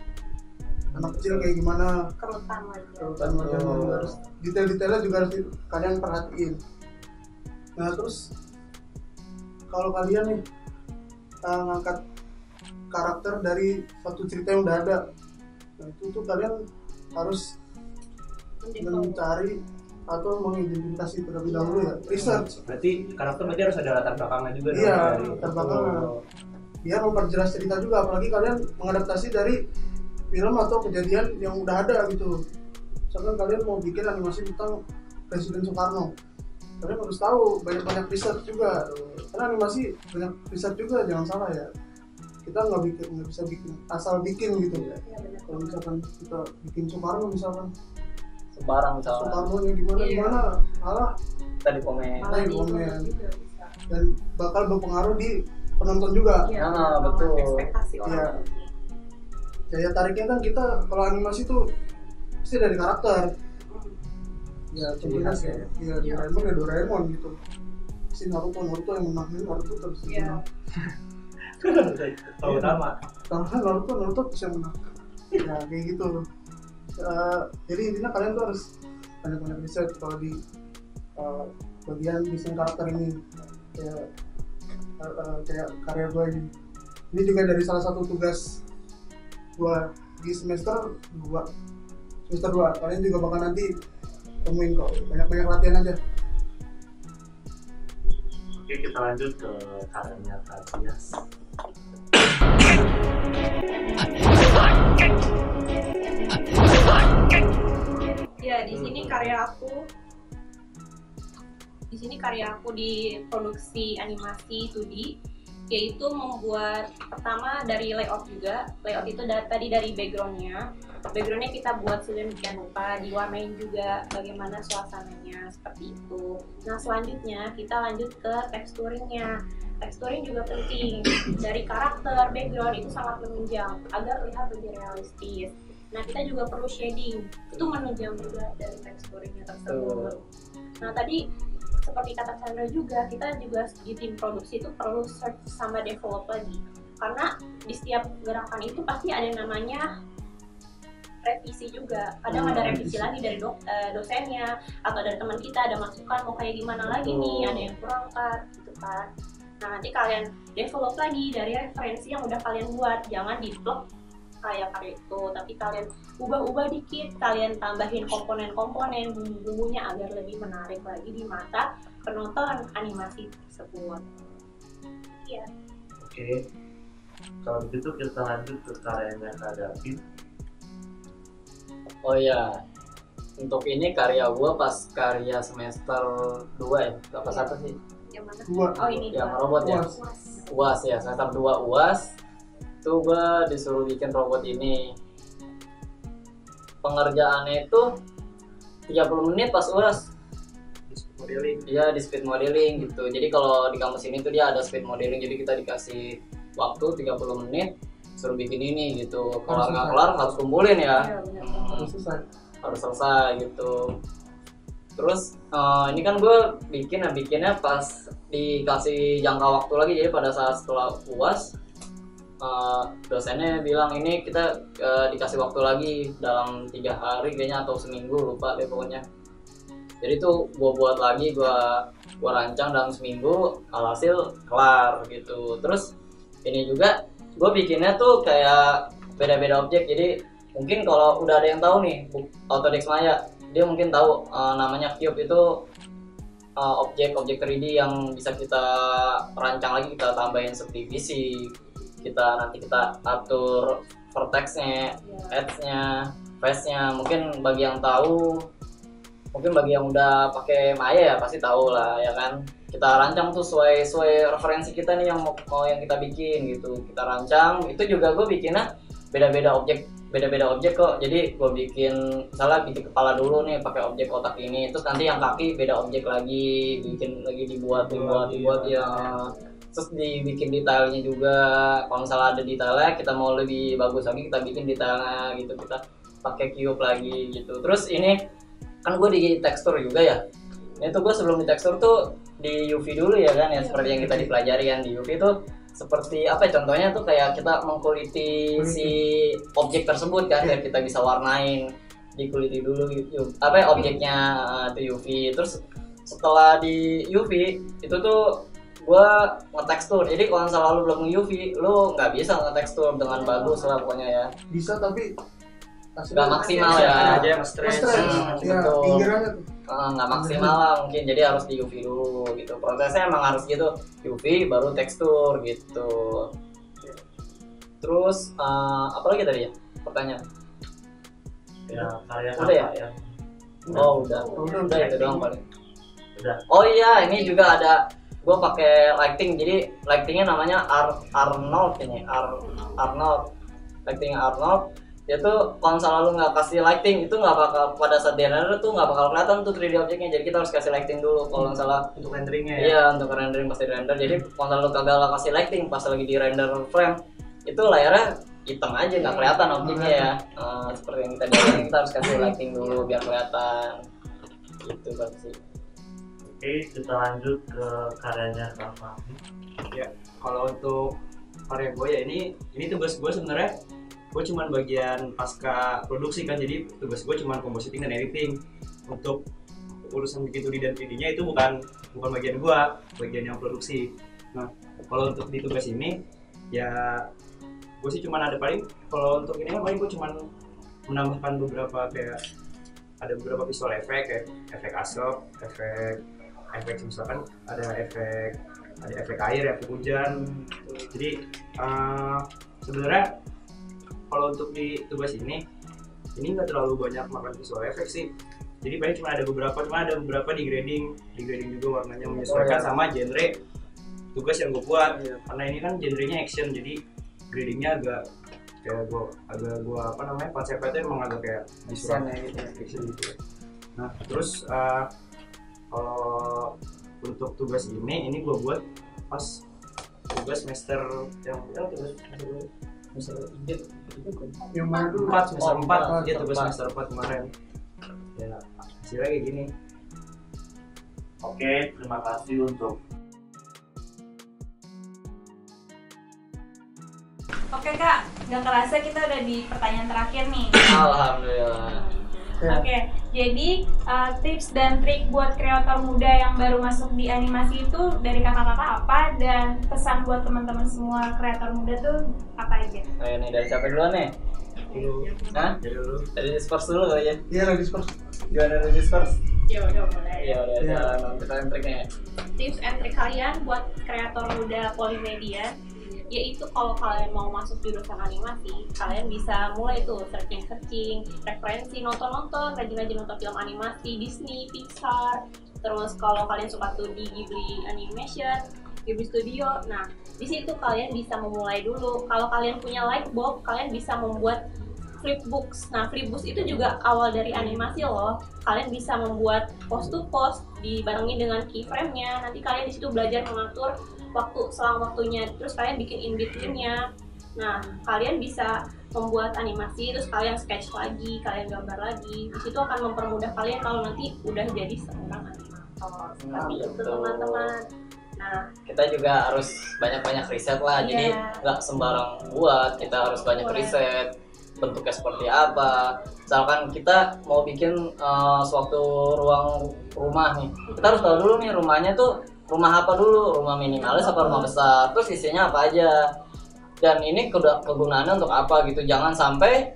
Speaker 3: anak kecil kayak gimana,
Speaker 4: Kerutan wajah.
Speaker 3: kerutan wajahnya juga harus detail-detailnya juga harus kalian perhatiin. Nah terus kalau kalian nih ngangkat karakter dari satu cerita yang udah ada, nah itu tuh kalian harus mencari atau mengidentifikasi terlebih dahulu ya, research
Speaker 6: berarti karakter berarti harus ada latar belakangnya juga dong
Speaker 3: Iya,
Speaker 6: dari
Speaker 3: latar belakangnya. biar memperjelas cerita juga, apalagi kalian mengadaptasi dari film atau kejadian yang udah ada gitu. Misalkan kalian mau bikin animasi tentang Presiden Soekarno, kalian harus tahu banyak-banyak research juga, karena animasi banyak research juga, jangan salah ya. Kita nggak bisa bikin asal bikin gitu.
Speaker 4: Iya, benar.
Speaker 3: Kalau misalkan kita bikin Soekarno misalkan,
Speaker 5: Sembarang misalnya.
Speaker 3: Soekarno nya gimana
Speaker 4: Iya.
Speaker 3: salah,
Speaker 5: Tadi komen.
Speaker 4: Malah
Speaker 3: Iya,
Speaker 4: di
Speaker 3: komen.
Speaker 4: juga bisa.
Speaker 3: dan bakal berpengaruh di penonton juga.
Speaker 4: Iya,
Speaker 5: Nah,
Speaker 4: benar,
Speaker 5: betul.
Speaker 4: ekspektasi orang.
Speaker 3: Iya. Daya tariknya kan kita kalau animasi tuh pasti dari karakter. Ya contohnya
Speaker 6: khas
Speaker 3: sih,
Speaker 6: ya.
Speaker 3: ya Doraemon ya Doraemon gitu. Si Naruto yang menang, Naruto terus
Speaker 4: Iya.
Speaker 6: tahu nama.
Speaker 3: karena Naruto terus yang menang. Ya kayak gitu. Jadi intinya kalian tuh harus banyak-banyak riset kalau di bagian desain karakter ini, kayak karya gue ini. Ini juga dari salah satu tugas gue di semester 2. Kalian juga bakal nanti temuin kok, banyak-banyak latihan aja.
Speaker 1: Oke, kita lanjut ke karyanya Kak Tias.
Speaker 4: Ya, di sini karya aku di produksi animasi 2D, yaitu membuat pertama dari layout juga. Layout itu tadi dari backgroundnya kita buat sedemikian rupa, diwarnain juga bagaimana suasananya seperti itu. Nah selanjutnya kita lanjut ke teksturingnya. Teksturing juga penting, dari karakter, background itu sangat menunjang agar terlihat lebih realistis. Nah kita juga perlu shading, itu menunjang juga dari teksturingnya tersebut. Nah tadi seperti kata Chandra juga, kita juga di tim produksi itu perlu search sama develop lagi, karena di setiap gerakan itu pasti ada yang namanya revisi juga. Kadang ada revisi lagi dari dosennya atau dari teman kita, ada masukan mau kayak gimana lagi nih, ada yang kurang kan gitu kan. Nah nanti kalian develop lagi dari referensi yang udah kalian buat, jangan di blok kayak itu, tapi kalian ubah-ubah dikit, kalian tambahin komponen-komponen, bumbu-bumbunya agar lebih menarik lagi di mata penonton animasi tersebut. Iya.
Speaker 1: Oke, kalau begitu kita lanjut ke karyanya Kak David.
Speaker 5: Oh iya, untuk ini karya gua pas karya semester 2 ya, apa
Speaker 4: Iya.
Speaker 5: satu sih?
Speaker 4: Yang mana?
Speaker 3: Dua.
Speaker 4: Oh ini
Speaker 5: Yang
Speaker 4: dua.
Speaker 5: robot ya?
Speaker 3: Uas.
Speaker 5: UAS ya, semester 2 UAS. Itu gua disuruh bikin robot ini. Pengerjaannya itu 30 menit pas UAS.
Speaker 6: Modeling.
Speaker 5: Iya, di speed modeling gitu. Jadi kalau di kampus ini tuh dia ada speed modeling, jadi kita dikasih waktu 30 menit suruh bikin ini gitu. Kalau nggak kelar harus kumpulin ya.
Speaker 4: Iya, benar.
Speaker 3: Harus selesai.
Speaker 5: Harus selesai gitu. Terus ini kan gue bikinnya pas dikasih jangka waktu lagi, jadi pada saat setelah UAS dosennya bilang ini kita dikasih waktu lagi dalam 3 hari kayaknya atau seminggu, lupa deh pokoknya. Jadi tuh gue buat lagi, gue rancang dalam seminggu, alhasil kelar gitu. Terus ini juga gue bikinnya tuh kayak beda-beda objek, jadi mungkin kalau udah ada yang tahu nih Autodesk Maya, dia mungkin tahu namanya cube itu objek-objek 3D yang bisa kita rancang lagi, kita tambahin subdivisi, kita atur vertex-nya, edge-nya, face-nya. Mungkin bagi yang tahu, mungkin bagi yang udah pakai Maya ya pasti tahu lah ya kan. Kita rancang tuh sesuai referensi kita nih yang mau yang kita bikin gitu. Kita rancang, itu juga gue bikinnya beda-beda objek kok. Jadi gue bikin misalnya bikin kepala dulu nih pakai objek kotak ini, terus nanti yang kaki beda objek lagi, bikin lagi dibuat ya. Terus dibikin detailnya juga, kalau misalnya ada detailnya kita mau lebih bagus lagi, kita bikin detailnya gitu, kita pakai cube lagi gitu. Terus ini kan gue di tekstur juga ya, ini tuh gue sebelum di tekstur tuh di UV dulu ya kan, ya seperti yang kita dipelajari kan. Di UV tuh seperti apa ya, contohnya tuh kayak kita mengkuliti si objek tersebut kan, biar kita bisa warnain, dikuliti dulu gitu, objeknya itu UV. Terus setelah di UV itu tuh gue ngetekstur. Jadi kalau selalu belum UV lu nggak bisa ngetekstur dengan bagus lah pokoknya ya.
Speaker 3: Bisa tapi
Speaker 5: nggak maksimal ya.
Speaker 6: Aja yang stress.
Speaker 3: Ya, pinggirannya tuh.
Speaker 5: Nggak maksimal lah mungkin, jadi harus di UV dulu gitu. Prosesnya emang harus gitu, UV baru tekstur gitu. Terus apa lagi tadi ya pertanyaan?
Speaker 1: Ya karya
Speaker 5: Udah ya?
Speaker 1: yang
Speaker 5: Udah itu doang paling.
Speaker 1: udah.
Speaker 5: Oh iya, ini juga ada, gue pakai lighting. Jadi lightingnya namanya Arnold ini, Arnold. Lighting Arnold. Dia tuh kalau misalnya lu nggak kasih lighting, itu nggak bakal, pada saat di render tuh nggak bakal kelihatan tuh 3D objeknya. Jadi kita harus kasih lighting dulu kalau misalnya
Speaker 6: Untuk renderingnya ya.
Speaker 5: iya, untuk rendering pasti render. Jadi kalau misalnya lu kagak kasih lighting pas lagi di render frame, itu layarnya hitam aja, nggak kelihatan objeknya ya. Seperti yang kita bilang, kita harus kasih lighting dulu biar kelihatan. Gitu kan sih.
Speaker 1: Oke, kita lanjut ke karyanya Kak Fahmi.
Speaker 6: Ya, kalau untuk karya gue ya ini tugas gue sebenarnya, gue cuman bagian pasca produksi kan, jadi tugas gue cuman compositing dan editing. Untuk urusan bikin 2D dan 3D-nya itu bukan bagian gue, bagian yang produksi. Nah, kalau untuk di tugas ini ya gue sih cuman ada paling, kalau untuk ini paling gue cuman menambahkan beberapa, kayak ada beberapa visual effect, kayak efek asap, efek misalkan ada efek air, efek hujan. Jadi sebenarnya kalau untuk di tugas ini nggak terlalu banyak makan visual effect sih. Jadi paling cuma ada beberapa di grading juga warnanya menyesuaikan sama genre tugas yang gue buat. Karena ini kan genrenya action, jadi gradingnya agak kayak konsepnya itu emang agak kayak visual action gitu. Nah terus kalau untuk tugas ini gue buat pas tugas semester yang
Speaker 3: Yang mana dulu?
Speaker 6: semester 4 dia tugas semester 4 kemarin ya, hasilnya kayak gini.
Speaker 1: Oke, terima kasih untuk
Speaker 2: Oke Kak, nggak kerasa kita udah di pertanyaan terakhir nih.
Speaker 5: Alhamdulillah.
Speaker 2: Oke, jadi tips dan trik buat kreator muda yang baru masuk di animasi itu dari kakak-kakak apa, dan pesan buat teman-teman semua kreator muda tuh apa aja?
Speaker 5: Ayo nih, dari siapa duluan nih? Hah? Dari disperse dulu kali ya?
Speaker 3: Iya, lagi disperse.
Speaker 5: Gimana dari disperse?
Speaker 4: Ya udah mulai.
Speaker 5: Iya udah, jalan kita triknya.
Speaker 4: Tips and trik kalian buat kreator muda Polimedia, yaitu kalau kalian mau masuk jurusan animasi, kalian bisa mulai tuh searching, referensi, nonton, rajin-rajin nonton film animasi Disney, Pixar. Terus kalau kalian suka tuh di Ghibli Animation, Ghibli Studio, nah di situ kalian bisa memulai dulu. Kalau kalian punya Lightbox, kalian bisa membuat flipbooks. Nah, flipbooks itu juga awal dari animasi loh. Kalian bisa membuat post to post dibarengi dengan keyframe-nya. Nanti kalian di situ belajar mengatur selang waktunya, terus kalian bikin in between-nya. Nah, kalian bisa membuat animasi, terus kalian sketch lagi, kalian gambar lagi. Di situ akan mempermudah kalian kalau nanti udah jadi seorang animator. Seperti itu teman-teman. Nah,
Speaker 5: kita juga harus banyak-banyak riset lah. Jadi nggak sembarang buat, kita harus banyak riset. Bentuknya seperti apa. Misalkan kita mau bikin suatu ruang rumah nih, kita harus tahu dulu nih rumahnya tuh rumah apa dulu, rumah minimalis apa rumah besar, terus isinya apa aja, dan ini kegunaannya untuk apa gitu. Jangan sampai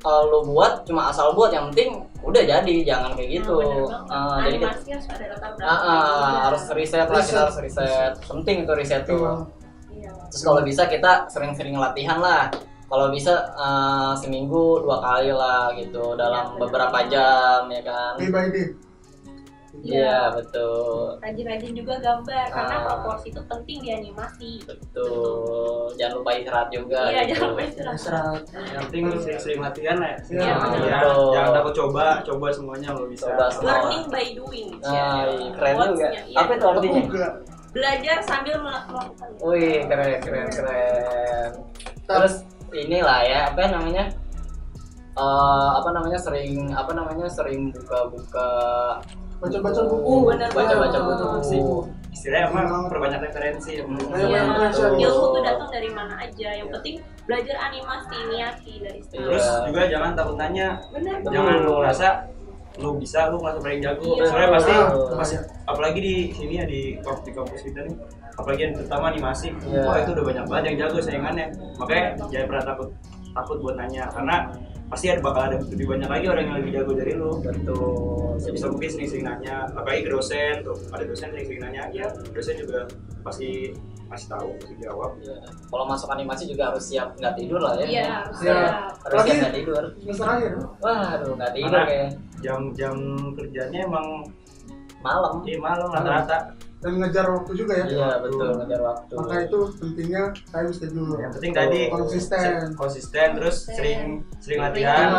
Speaker 5: lu buat cuma asal buat, yang penting udah jadi, jangan kayak gitu. Jadi
Speaker 4: animasi harus ada latar belakang
Speaker 5: harus riset lah, kita harus riset, penting itu riset tuh.
Speaker 4: Iya.
Speaker 5: Terus kalau bisa kita sering-sering latihan lah, kalau bisa seminggu 2 kali lah gitu dalam beberapa jam ya kan.
Speaker 3: Day by day.
Speaker 5: Iya betul.
Speaker 4: Rajin-rajin juga gambar karena proporsi itu penting di animasi.
Speaker 5: Betul. Jangan lupa istirahat juga.
Speaker 4: Iya,
Speaker 5: gitu.
Speaker 4: jangan lupa istirahat.
Speaker 6: Yang penting sering-sering latihan lah.
Speaker 3: Iya,
Speaker 5: betul.
Speaker 6: Jangan takut coba semuanya lo bisa.
Speaker 5: Coba semua.
Speaker 4: Learning by doing.
Speaker 5: Keren juga.
Speaker 4: Iya.
Speaker 5: Apa itu artinya?
Speaker 3: Enggak.
Speaker 4: Belajar sambil melakukan.
Speaker 5: Wih, keren. Terus inilah ya, sering buka-buka
Speaker 3: Baca-baca buku.
Speaker 5: Baca-baca buku sih.
Speaker 6: Istilahnya emang perbanyak referensi.
Speaker 4: Iya. Ilmu tuh datang dari mana aja. Yang penting belajar animasi, niati dari situ.
Speaker 6: Terus juga jangan takut nanya.
Speaker 4: Bener.
Speaker 6: Jangan lu ngerasa lu bisa, lu ngerasa paling jago.
Speaker 4: Iya.
Speaker 6: Soalnya pasti apalagi di sini ya di kampus kita nih. Apalagi yang terutama animasi.
Speaker 5: Iya.
Speaker 6: Wah, itu udah banyak banget yang jago saingannya. Makanya jangan pernah takut buat nanya, karena pasti bakal ada lebih banyak lagi orang yang lebih jago dari lu.
Speaker 5: Betul.
Speaker 6: Bisa mungkin sering-sering nanya, apalagi ke dosen tuh, ada dosen sering-sering nanya, ya dosen juga pasti masih tahu, pasti jawab.
Speaker 5: Ya. Kalau masuk animasi juga harus siap nggak tidur lah ya.
Speaker 4: Iya,
Speaker 3: Iya.
Speaker 4: harus siap.
Speaker 5: Harus siap nggak tidur.
Speaker 3: Semester akhir.
Speaker 5: Waduh, nggak tidur
Speaker 6: Karena
Speaker 5: kayak
Speaker 6: jam kerjanya emang
Speaker 5: malam.
Speaker 6: malam rata-rata.
Speaker 3: Dan ngejar waktu juga ya.
Speaker 5: Iya betul, ngejar waktu.
Speaker 3: Maka itu pentingnya time schedule.
Speaker 6: Yang penting tadi konsisten, terus sering latihan,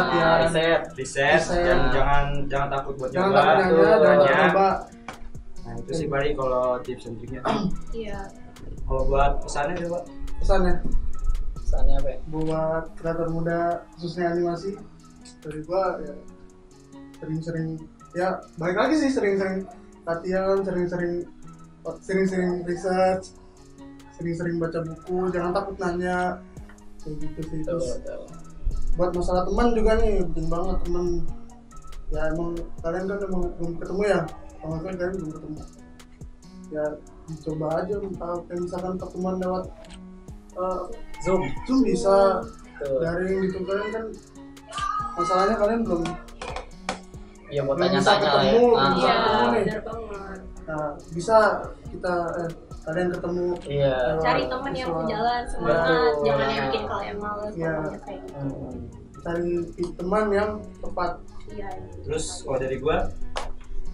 Speaker 6: riset, jangan takut buat
Speaker 3: Jangan
Speaker 6: nyoba,
Speaker 3: takut nanya, jangan takut coba.
Speaker 6: Nah itu sih paling kalau tips and triknya.
Speaker 4: Iya.
Speaker 6: Kalau buat pesannya coba.
Speaker 3: Pesannya
Speaker 5: Pesannya apa ya?
Speaker 3: buat kreator muda khususnya animasi dari gua ya sering-sering ya balik lagi sih sering-sering latihan, sering-sering research, sering-sering baca buku, jangan takut nanya kayak gitu sih. Terus buat masalah teman juga nih penting banget teman. Ya emang kalian kan emang belum ketemu ya, sama kalian belum ketemu. Ya dicoba aja kayak misalkan ketemuan lewat Zoom bisa, daring gitu kalian kan masalahnya kalian belum.
Speaker 5: Iya buat
Speaker 3: Belum bisa
Speaker 5: tanya-tanya lah ya.
Speaker 3: ketemu,
Speaker 5: Ah,
Speaker 3: bisa
Speaker 4: Iya,
Speaker 3: ketemu nih.
Speaker 4: benar banget.
Speaker 3: Nah, bisa kita kalian ketemu
Speaker 5: Iya.
Speaker 4: Cari teman yang sejalan, semangat,
Speaker 5: Betul.
Speaker 4: jangan yang bikin kalian males,
Speaker 3: Iya.
Speaker 4: pokoknya kayak gitu.
Speaker 3: cari teman yang tepat.
Speaker 4: Iya.
Speaker 6: Terus kalau dari gua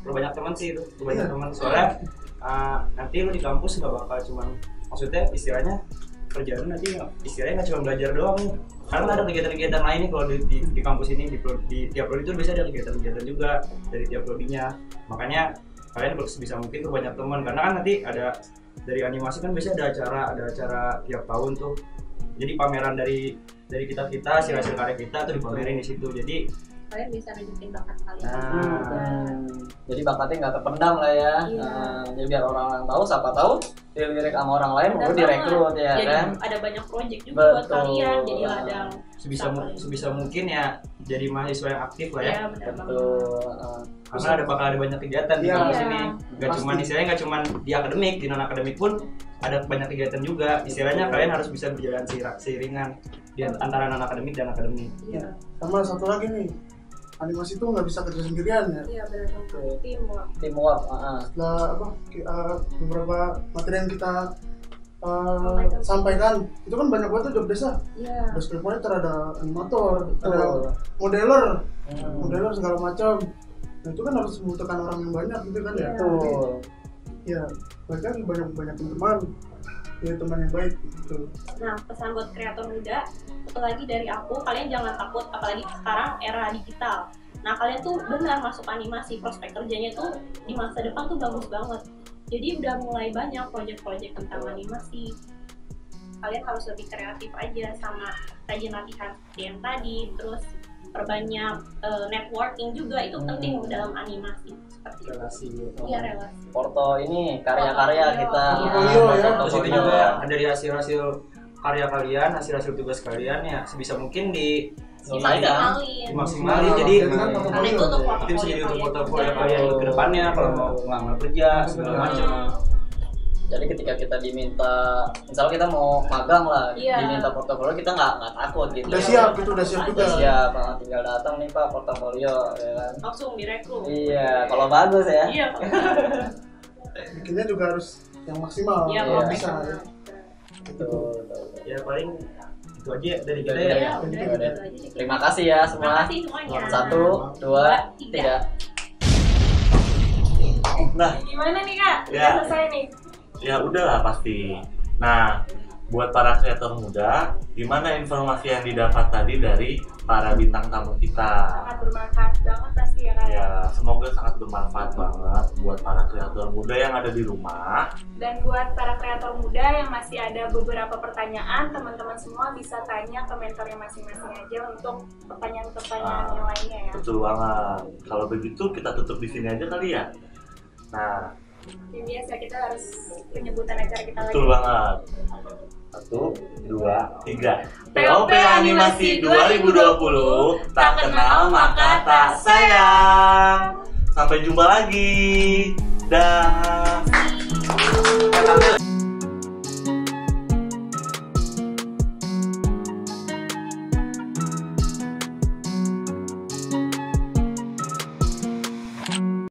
Speaker 6: perbanyak teman sih itu, perbanyak
Speaker 3: Iya.
Speaker 6: teman soalnya nanti lu di kampus nggak bakal cuman, maksudnya istilahnya kerjaan nanti istilahnya nggak cuma belajar doang nih, karena ada kegiatan-kegiatan lain nih kalau di kampus ini di tiap prodi itu biasanya ada kegiatan-kegiatan juga dari tiap prodinya. Makanya kalian bisa mungkin tuh banyak teman, karena kan nanti ada dari animasi kan biasanya ada acara tiap tahun tuh, jadi pameran dari kita hasil karya kita tuh dipamerin di situ, jadi
Speaker 4: Kalian bisa nunjukin bakat kalian.
Speaker 5: Jadi bakatnya nggak terpendam lah ya.
Speaker 4: Iya.
Speaker 5: Jadi biar orang tahu, siapa tahu dilirik sama orang lain,
Speaker 4: Benar
Speaker 5: mau direkrut
Speaker 4: banget.
Speaker 5: ya
Speaker 4: Jadi
Speaker 5: kan.
Speaker 4: ada banyak project juga buat
Speaker 5: Betul.
Speaker 4: kalian, jadi ladang.
Speaker 6: sebisa mungkin ya jadi mahasiswa yang aktif lah ya.
Speaker 4: Iya, benar banget.
Speaker 5: Betul.
Speaker 6: Karena bakal ada banyak kegiatan di
Speaker 3: Iya.
Speaker 6: kampus
Speaker 4: Iya.
Speaker 6: ini. Nggak cuma di akademik, di non akademik pun ada banyak kegiatan juga. Istilahnya kalian harus bisa berjalan seiringan di antara non akademik dan akademik.
Speaker 4: Iya.
Speaker 3: Sama satu lagi nih, animasi itu nggak bisa kerja sendirian ya.
Speaker 4: Iya, benar banget. Teamwork.
Speaker 5: Teamwork.
Speaker 3: Setelah beberapa materi yang kita sampaikan itu kan banyak banget tuh job desk.
Speaker 4: Iya.
Speaker 3: Ada script writer, ada animator, ada modeler segala macam. Nah itu kan harus membutuhkan orang yang banyak gitu kan ya.
Speaker 4: Iya.
Speaker 3: Jadi, ya mereka banyak teman, ya teman yang baik gitu.
Speaker 4: Nah, pesan buat kreator muda, satu lagi dari aku, kalian jangan takut, apalagi sekarang era digital. Nah, kalian tuh benar masuk animasi, prospek kerjanya tuh di masa depan tuh bagus banget. Jadi udah mulai banyak proyek-proyek tentang animasi. Kalian harus lebih kreatif aja, sama rajin latihan seperti yang tadi, terus perbanyak networking juga, itu penting dalam animasi seperti itu.
Speaker 5: Relasi.
Speaker 4: Iya, relasi.
Speaker 5: Porto ini karya-karya
Speaker 4: Portofolio.
Speaker 5: kita.
Speaker 3: Portofolio ya.
Speaker 6: Terus itu juga dari hasil karya kalian, hasil tugas kalian ya sebisa mungkin
Speaker 5: Selesaikan.
Speaker 6: dimaksimalin. Jadi
Speaker 4: Karena itu untuk
Speaker 6: itu bisa jadi untuk portofolio
Speaker 4: portofolio
Speaker 6: kalian ke depannya kalau mau ngelamar kerja segala macam.
Speaker 5: Jadi ketika kita diminta, misalnya kita mau magang lah,
Speaker 2: Iya.
Speaker 5: diminta portofolio, kita nggak takut gitu.
Speaker 3: Udah siap gitu, udah siap juga.
Speaker 5: Udah siap, tinggal datang nih Pak portofolio, ya kan.
Speaker 4: Langsung direkrut.
Speaker 5: Iya, kalau bagus ya.
Speaker 4: Iya.
Speaker 3: Bikinnya juga harus yang maksimal,
Speaker 4: Iya,
Speaker 3: kalau
Speaker 5: iya.
Speaker 3: bisa.
Speaker 5: Betul.
Speaker 6: Ya paling itu aja dari kita
Speaker 5: Iya,
Speaker 6: ya.
Speaker 5: iya. Terima kasih ya semua.
Speaker 4: Terima kasih semuanya.
Speaker 5: 1, 2, 3.
Speaker 1: Nah,
Speaker 2: Gimana nih Kak? Udah
Speaker 1: Ya.
Speaker 2: selesai nih.
Speaker 1: ya udahlah pasti. Nah, buat para kreator muda, gimana informasi yang didapat tadi dari para bintang tamu kita?
Speaker 2: Sangat bermanfaat banget pasti ya Kak.
Speaker 1: Ya, semoga sangat bermanfaat banget buat para kreator muda yang ada di rumah.
Speaker 2: Dan buat para kreator muda yang masih ada beberapa pertanyaan, teman-teman semua bisa tanya ke mentornya masing-masing aja untuk pertanyaan-pertanyaan yang lainnya ya.
Speaker 1: Betul banget. Kalau begitu kita tutup di sini aja kali ya. Nah,
Speaker 2: Yang biasa kita harus penyebutan acara kita lagi.
Speaker 1: betul banget. 1, 2, 3.
Speaker 2: POP Animasi 2020,
Speaker 1: tak kenal maka tak sayang. Sampai jumpa lagi. Dah.